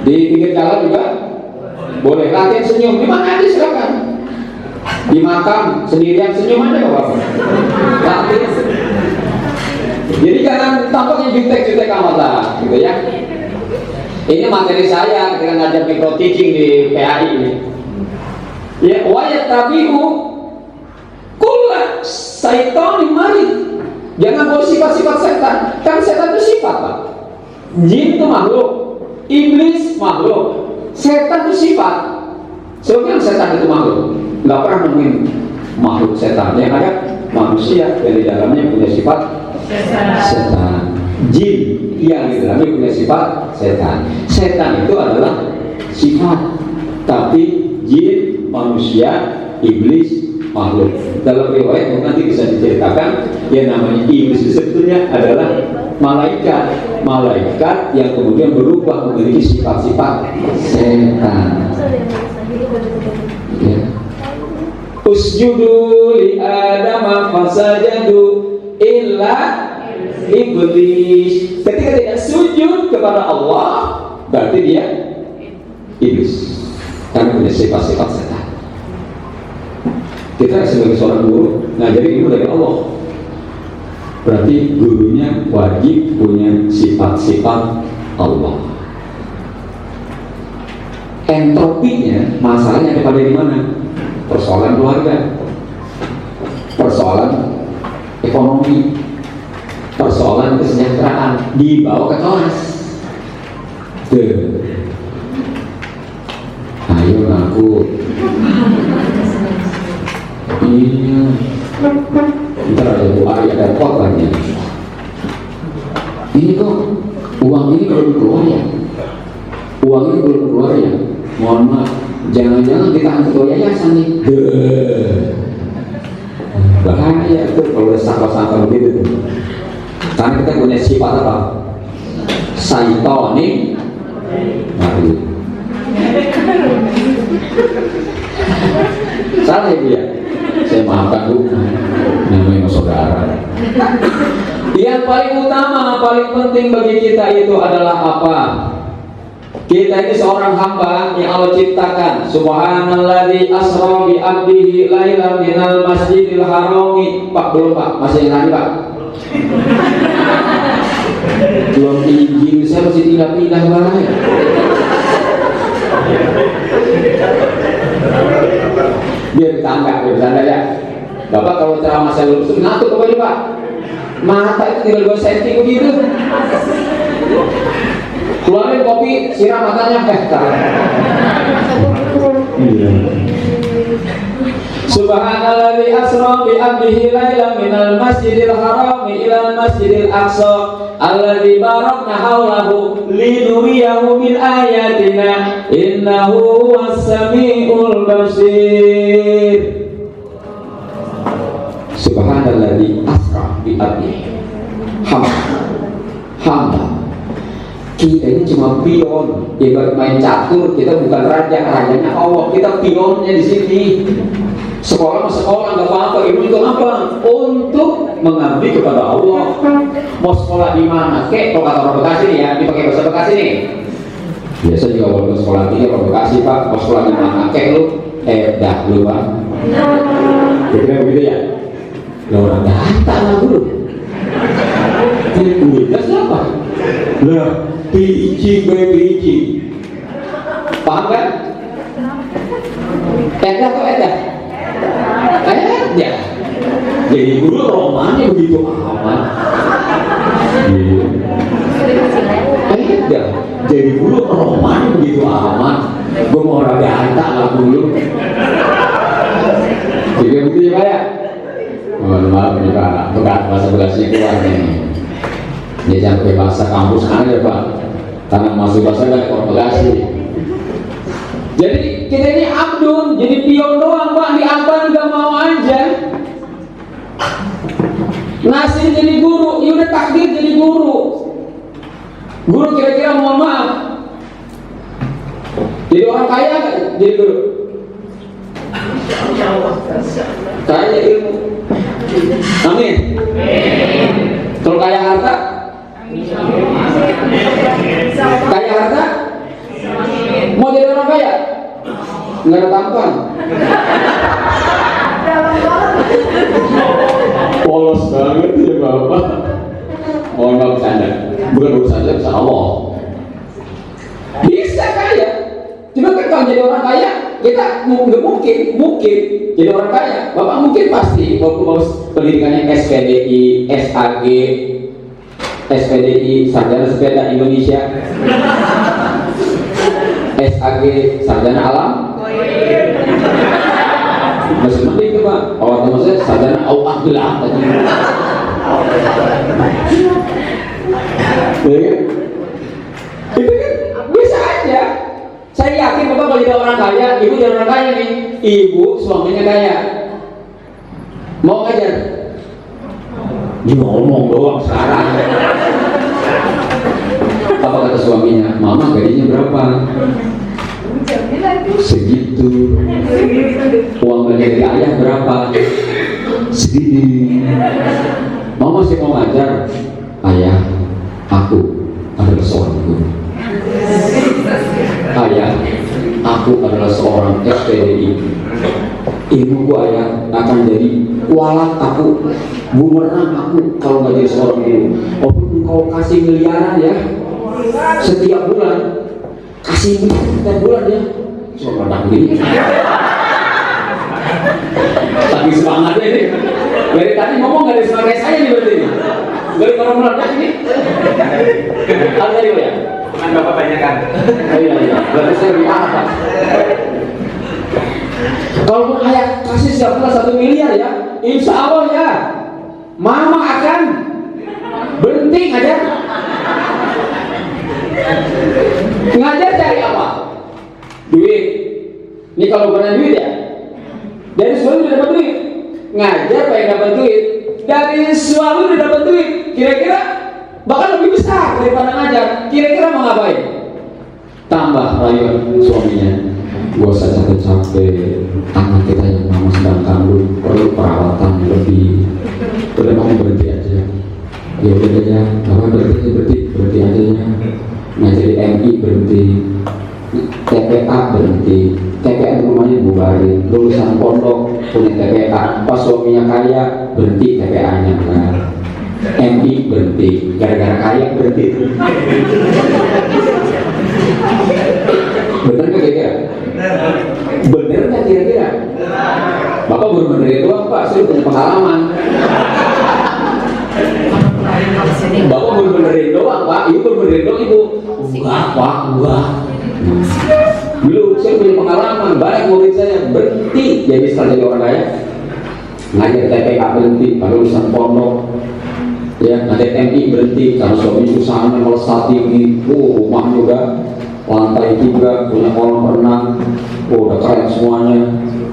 Di pinggir jalan juga boleh. Latihan senyum, di mana aja silakan. Di makam sendirian senyum aja Bapak. Latihan. Jadi jangan tampaknya jutek-jutek amat lah, gitu ya. Ini materi saya ketika ngajar micro teaching di PAI ini. Ya, wayat tabi'u kulla syaitan marid. Jangan bawa sifat-sifat setan. Kan setan itu sifat Pak. Jin itu makhluk, iblis makhluk, setan itu sifat. Sebenarnya setan itu makhluk, nggak pernah nemuin makhluk setan. Yang ada manusia yang di dalamnya punya sifat setan. Jin yang di dalamnya punya sifat setan. Setan itu adalah sifat, tapi jin, manusia, iblis, makhluk. Dalam riwayat nanti bisa diceritakan yang namanya iblis itu sebetulnya adalah malaikat yang kemudian berubah memiliki sifat-sifat setan. Ya. Usjudu li Adam fasajadu illa iblis. Ketika tidak sujud kepada Allah, berarti dia iblis, karena punya sifat-sifat setan. Kita sebagai seorang guru ngajari ilmu dari Allah, berarti gurunya wajib punya sifat-sifat Allah. Entropinya, masalahnya ada pada di mana? Persoalan keluarga, persoalan ekonomi, persoalan kesejahteraan dibawa ke kelas. Ayo ngaku. Iya. Ntar ada Bu Ari ada potanya. Ini kok uang ini belum keluar ya? Uang ini belum keluar ya? Mohon maaf, jangan-jangan ditahan ketua yayasan nih. Bahaya itu kalau udah sangka-sangka begitu tuh. Karena kita punya sifat apa? Saitoni. Mari. Salah ya dia. Saya maafkan Bu, namanya saudara. Yang paling utama, paling penting bagi kita itu adalah apa? Kita ini seorang hamba yang Allah ciptakan. Subhanalladzi asra bi 'abdihi lailan minal masjidil harami. Pak, belum Pak, masih yang tadi Pak. Belum izin, saya masih pindah-pindah barang. Biar bercanda ya. Bapak kalau ceramah saya lurus ngantuk apa Pak? Mata itu tinggal 2 cm begitu. Keluarin kopi, siram matanya. Subhanalladzi asra bi 'abdihi lailan minal masjidil haram ilal masjidil aqsa alladzi barakna haulahu linuriyahu min ayatina innahu huwas samiul basir. Subhanalladzi asra bi 'abdihi, hamba. Kita ini cuma pion, ibarat main catur. Kita bukan raja, rajanya Allah. Kita pionnya di sini. Sekolah nggak apa-apa, ilmu itu apa? Untuk mengabdi kepada Allah. Mau sekolah di mana? Kalau kata orang Bekasi nih ya, dipakai bahasa Bekasi nih. Biasa juga kalau sekolah ini orang Bekasi Pak, mau sekolah di mana? Lu, dah lu Pak. Kira-kira begitu ya. Lo orang data lah dulu. Jadi kuliah siapa? Lah, PIC. Paham kan? Edah atau edah? Edah. Jadi guru romannya begitu amat. Edah. Jadi guru romannya begitu amat. Gue mau raga hantar lah dulu. Jadi begitu ya Pak ya? Mohon maaf nih Pak, bukan bahasa Bekasi keluar nih. Dia sampai bahasa kampus aja Pak, karena masuk bahasa kan orang Bekasi. Jadi kita ini abdun, jadi pion doang Pak, diamban gak mau aja. Nasib jadi guru, ya udah takdir jadi guru. Guru kira-kira mohon maaf, jadi orang kaya gak jadi guru? Kaya ilmu. Amin. Kalau kaya harta? Kaya harta? Mau jadi orang kaya? Nggak ada tampan. Polos banget ya Bapak. Mohon maaf bercanda. Bukan urusan saya, urusan Allah. Bisa kaya. Cuma kan kalau jadi orang kaya, kita nggak mungkin jadi orang kaya. Bapak mungkin pasti mau pendidikannya SPDI, SAG, SPDI, Sarjana Sepeda Indonesia, SAG, Sarjana Alam, Masih penting tuh Pak. Kalau teman saya sadana Allah bilang tadi. Itu kan bisa aja. Saya yakin Bapak kalau jadi orang kaya, ibu jadi orang kaya nih. Ibu suaminya kaya. Mau ngajar? Dia ngomong doang sekarang. Apa kata suaminya? Mama gajinya berapa? Segitu. Uang gaji ayah berapa? Segini. Mama masih mau ngajar? Ayah, aku adalah seorang guru. Ayah, aku adalah seorang FPDI. Ibuku ayah akan jadi kualat aku, bumerang aku kalau nggak jadi seorang guru. Walaupun engkau kasih miliaran ya, setiap bulan kasih setiap bulan ya, cuma pada begini. Tapi semangatnya ini. Dari tadi ngomong nggak ada semangat saya nih berarti ini. Dari orang meledak ini. Ada tadi ya? Kan Bapak banyak kan? Iya. Berarti saya lebih apa? Kalau ayah kasih setiap bulan 1 miliar ya, insya Allah ya, Mama akan berhenti ngajar. Ngajar cari apa? Duit. Ini kalau bukan duit ya, dari suami udah dapat duit. Ngajar pengen dapat duit, dari suami udah dapat duit. Kira-kira bahkan lebih besar daripada ngajar. Kira-kira mau ngapain? Tambah rayuan suaminya. Gak usah capek-capek, anak kita yang mama sedang kandung perlu perawatan lebih. Udah mau berhenti aja. Ya udah aja, apa berhenti aja ya. Ngajari MI berhenti, TPA berhenti, TPA rumahnya bubarin, lulusan pondok punya TPA, pas suaminya kaya berhenti TPA-nya kan. MI berhenti, gara-gara kaya berhenti. Bener gak kira-kira? Bener gak kira-kira? Bapak baru benerin doang Pak, saya punya pengalaman. Bapak baru benerin doang Pak, ibu baru benerin doang ibu. Enggak Pak, enggak. Dulu saya punya pengalaman, banyak murid saya berhenti jadi setelah jadi orang kaya. Ngajar TPA berhenti, kalau lulusan pondok. Ya, ngajar MI berhenti, karena suami usahanya melesat tinggi. Rumahnya udah lantai 3, punya kolam renang, udah keren semuanya.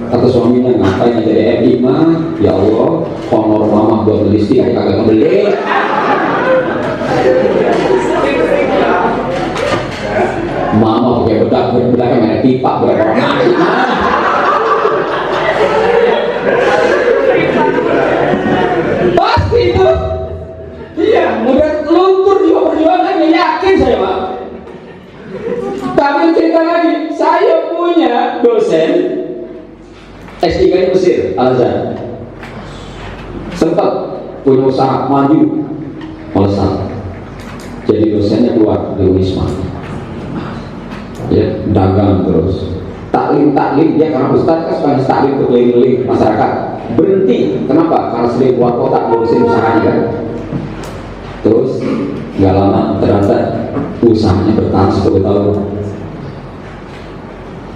Kata suaminya, ngapain aja di MI mah? Ya Allah, honor mama buat beli istri, kagak ngebeli. Mama pakai bedak merek pipa, berapa masih pasti itu. Iya, udah luntur jiwa perjuangan, yakin saya Pak. Tapi cerita lagi, saya punya dosen S3 di Mesir, Al-Azhar. Sempat punya usaha maju, melesat. Jadi dosennya keluar dari Unisma. Ya, dagang terus. Taklim dia karena Ustaz kan suka taklim ke keliling masyarakat. Berhenti, kenapa? Karena sering keluar kota ngurusin usahanya kan. Terus nggak lama ternyata usahanya bertahan 10 tahun.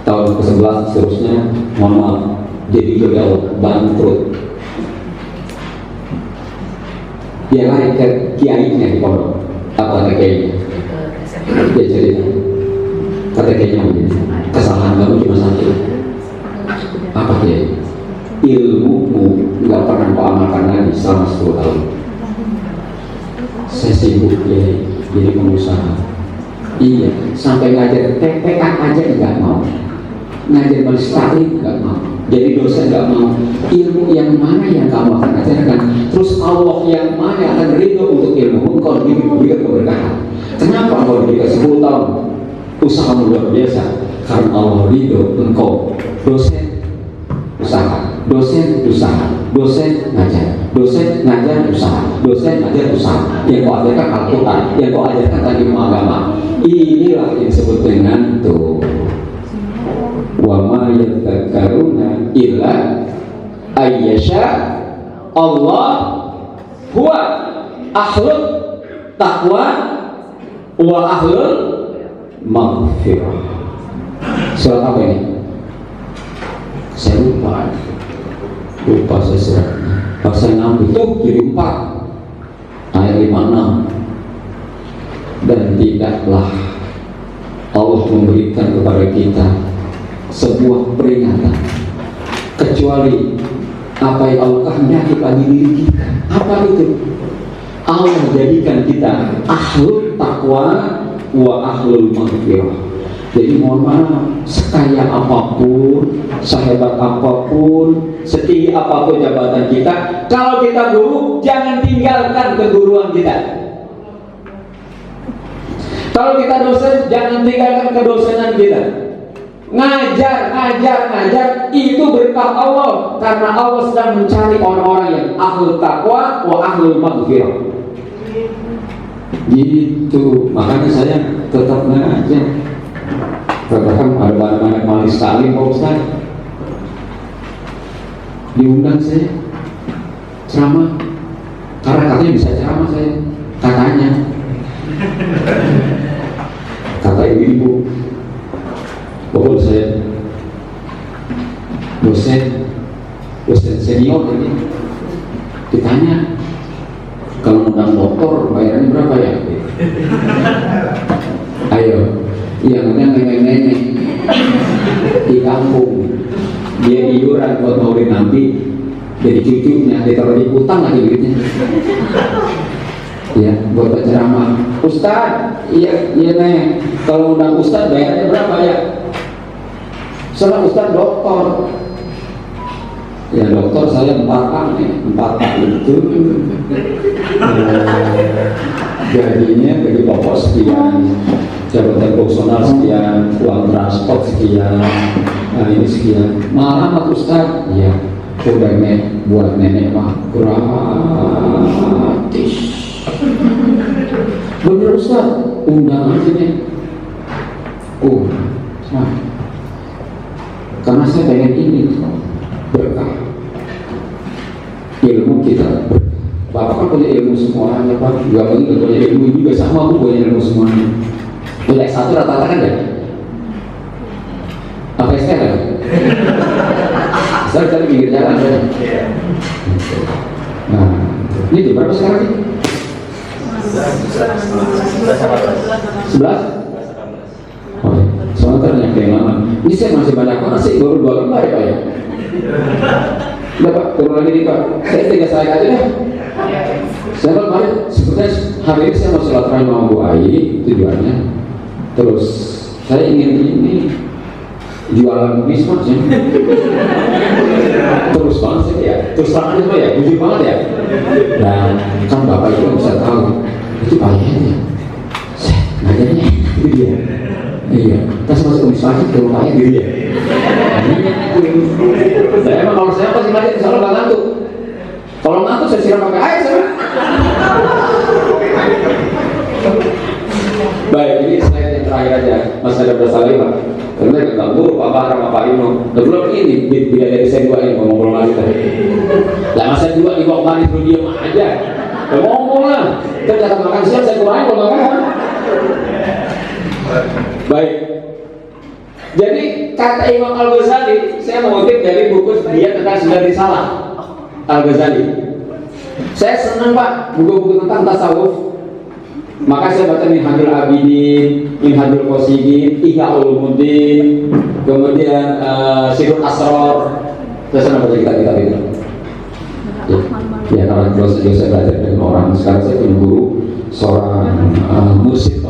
Tahun ke-11 seterusnya, mohon maaf, jadi gagal, bangkrut. Dia lari ke kiainya di pondok. Apa kata kiainya? Dia cerita. Kata kiainya begini, kesalahan kamu cuma satu. Apa kiai? Ilmumu nggak pernah kau amalkan lagi selama 10 tahun. Saya sibuk kiai, jadi pengusaha. Iya, sampai ngajar TPA aja nggak mau. Ngajar malis taklim nggak mau, jadi dosen nggak mau. Ilmu yang mana yang kamu akan ajarkan? Terus Allah yang mana yang akan ridho untuk ilmu engkau diberikan keberkahan? Kenapa engkau diberikan 10 tahun usaha luar biasa? Karena Allah ridho engkau dosen usaha, dosen ngajar, dosen ngajar usaha, dosen ngajar usaha. Yang kau ajarkan Al-Quran, yang kau ajarkan tadi agama. Inilah yang disebut dengan tuh. Wa ma yadhakkaruna illa ayyasha Allah huwa ahlul taqwa wa ahlul maghfirah. Surat apa ini? Saya lupa saya suratnya. Pas saya ngambil tuh jadi 4 ayat 56. Dan tidaklah Allah memberikan kepada kita sebuah peringatan kecuali apa yang Allah kehendaki pada diri kita. Apa itu? Allah jadikan kita ahlul taqwa wa ahlul maghfirah. Jadi mohon maaf, sekaya apapun, sehebat apapun, setinggi apapun jabatan kita, kalau kita guru, jangan tinggalkan keguruan kita. Kalau kita dosen, jangan tinggalkan kedosenan kita. Ngajar, itu berkah Allah, karena Allah sedang mencari orang-orang yang ahlul taqwa wa ahlul maghfirah. Gitu, makanya saya tetap ngajar. Katakan ada banyak malis sekali Pak Ustaz. Diundang saya ceramah, karena katanya bisa ceramah saya. Kata ibu-ibu, pokoknya saya dosen senior ini ditanya, kalau undang dokter bayarannya berapa ya? Ayo, yang ada nenek-nenek di kampung, dia iuran buat maulid nanti, jadi cucunya ditaruh di utang lagi duitnya. Ya, buat ceramah. Ustaz, iya nek, kalau undang Ustaz bayarnya berapa ya? Soalnya Ustaz dokter. Ya dokter saya 4 pak itu. Gajinya bagi pokok sekian, jabatan fungsional sekian, uang transport sekian, nah ini sekian. Malah Pak Ustaz, ya udah nek buat nenek mah gratis. Bener Ustaz, undangan sini. Oh, nah, karena saya pengen ini berkah ilmu kita. Bapak kan punya ilmu semuanya Pak, gak mungkin punya ilmu juga sama, aku punya ilmu semuanya. Punya S1 rata-rata kan ya? Apa SK kan? Saya tadi pinggir jalan kan? Nah, ini di berapa sekarang sih? 11? Oh, soalnya ternyata yang lama. Ini saya masih banyak banget sih, baru 2 lembar ya Pak ya? Udah Pak, turun lagi nih Pak. Saya 3 slide aja deh. Saya kemarin sebetulnya hari ini saya mau silaturahmi sama Bu Ai, tujuannya. Terus saya ingin ini jualan mismas ya. Terus banget sih ya. Terus terang aja ya, jujur banget ya. Dan kan Bapak itu bisa tahu itu payahnya. Ngajarnya itu dia. Iya, kita masuk mismas itu payah gitu ya. Saya emang kalau saya pasti ngajar insya Allah nggak ngantuk. Kalau ngantuk saya siram pakai air saya. Baik, ini slide yang terakhir aja. Mas ada berasa lagi Pak. Karena kita guru Pak Bahar sama Pak Ino. Belum ini bila dari saya 2 ini ngomong lagi tadi. Lah masa 2 di bawah mari tuh diam aja. Ngomong lah. Ternyata makan siang saya kurangin kalau nggak makan. Baik. Jadi kata Imam Al-Ghazali, saya mengutip dari buku dia tentang 9 risalah Al-Ghazali. Saya senang Pak buku-buku tentang tasawuf. Maka saya baca Minhajul Abidin, Minhajul Qasidin, Ihya Ulumuddin, kemudian Sirul Asrar. Saya senang baca kitab-kitab itu. Ya karena terus saya belajar dengan orang. Sekarang saya punya guru seorang mursyid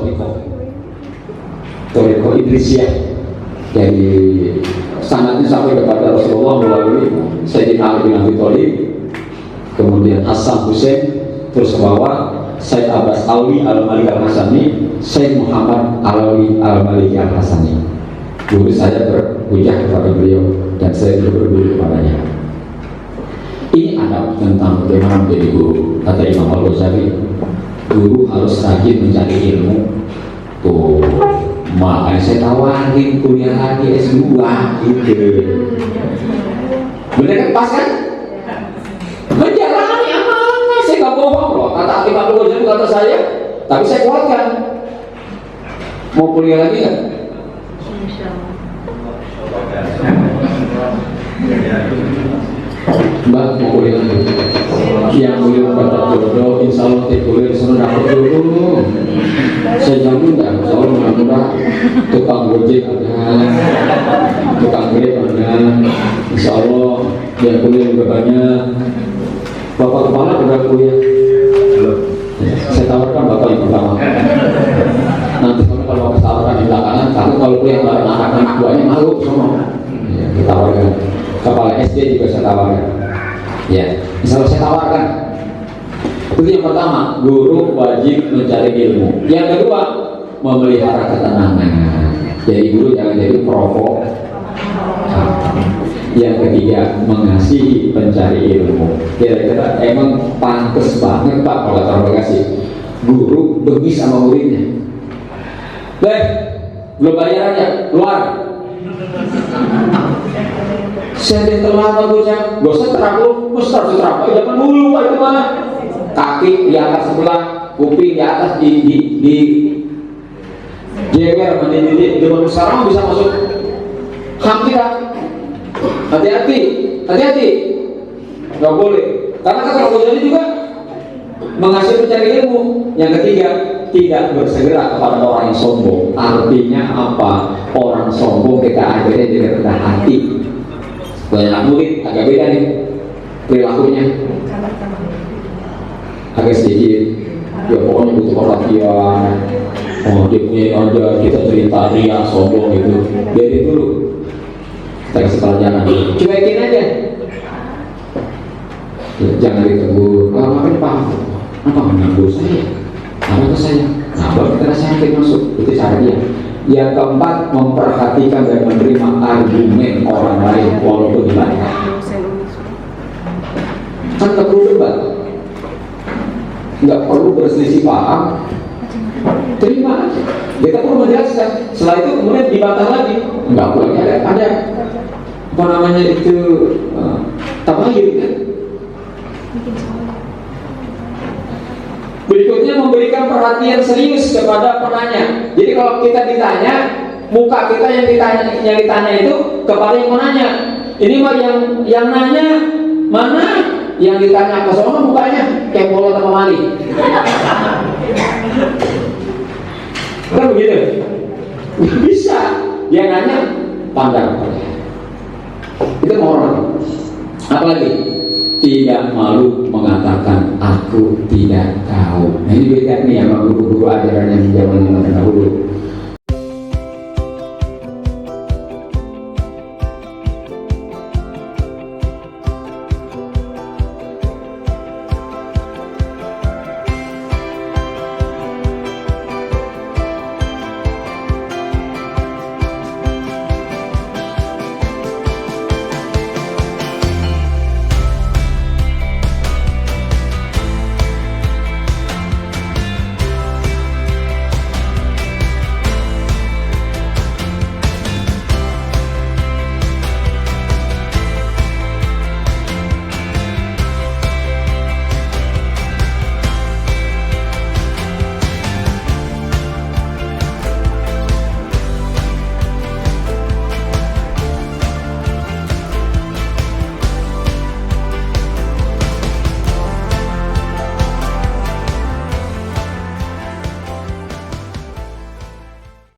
Thariqah Idrisiyah. Jadi sangatnya sampai kepada Rasulullah melalui Sayyidina Ali bin Abi Thalib, kemudian Hasan Hussein, terus ke bawah Sayyid Abbas Alwi Al-Malik Al-Hasani, Sayyid Muhammad Alawi Al-Malik Al-Hasani. Dulu saya berhujah kepada beliau dan saya berguru kepadanya. Ini adab tentang bagaimana menjadi guru. Kata Imam Al-Ghazali, guru harus rajin mencari ilmu. Tuh, makanya saya tawarin kuliah lagi S2 gitu. Bener kan, pas kan? Menjalani amanah, saya gak bohong loh. Kata Imam Al-Ghazali kata saya, tapi saya kuatkan. Mau kuliah lagi gak? Mbak mau kuliah lagi. Yang belum dapat jodoh, insya Allah kuliah di sana dapat jodoh. Saya jamin dah, insya Allah mudah-mudahan tukang gojek ada, tukang grab ada, insya Allah yang kuliah juga banyak. Bapak kepala udah kuliah. Saya tawarkan bapak yang pertama. Nanti kalau bapak tawarkan di belakangan, karena kalau kuliah bareng anak-anak buahnya malu semua. Ya, kita tawarkan. Kepala SD juga saya tawarkan. Ya, misalnya saya tawarkan. Itu yang pertama, guru wajib mencari ilmu. Yang kedua, memelihara ketenangan. Jadi guru jangan jadi provok. Yang ketiga, mengasihi pencari ilmu. Kira-kira emang pantas banget Pak kalau terima kasih. Guru benci sama muridnya. Belum bayar aja, keluar. Saya telat bagusnya, gak usah terapul, mesti harus terapul. Jangan dulu Pak itu mana? Kaki di atas sebelah, kuping di atas di jeger, di depan sarang bisa masuk. Hampir. Hati-hati, nggak boleh. Karena kalau jadi juga mengasihi mencari ilmu. Yang ketiga, tidak bersegera kepada orang yang sombong. Artinya apa? Orang sombong kita ajarnya jadi rendah hati. Banyak murid agak beda nih perilakunya, agak sedikit. Ya pokoknya butuh perhatian. Oh dia punya aja, kita cerita ria sombong gitu. Biarin dulu. Kita kasih pelajaran, cuekin aja. Jangan ditegur. Ngapain Pak? Apa mengganggu saya? Apa ke saya? Nah, baru kita nasihati masuk. Itu cara dia. Yang keempat, memperhatikan dan menerima argumen orang lain walaupun dibantah. Kan tak perlu debat, nggak perlu berselisih paham. Terima aja. Kita perlu menjelaskan. Setelah itu kemudian dibantah lagi. Nggak boleh ada apa namanya itu tabayun kan. Berikutnya memberikan perhatian serius kepada penanya. Jadi kalau kita ditanya, muka kita yang ditanya itu kepada yang mau nanya. Ini mah yang nanya mana? Yang ditanya ke sono mukanya kayak bolot sama mali. Kan begitu? Bisa. Dia nanya pandang. Itu moral. Apalagi tidak malu mengatakan aku tidak tahu. Nah ini beda nih sama guru-guru ajaran yang zaman dahulu.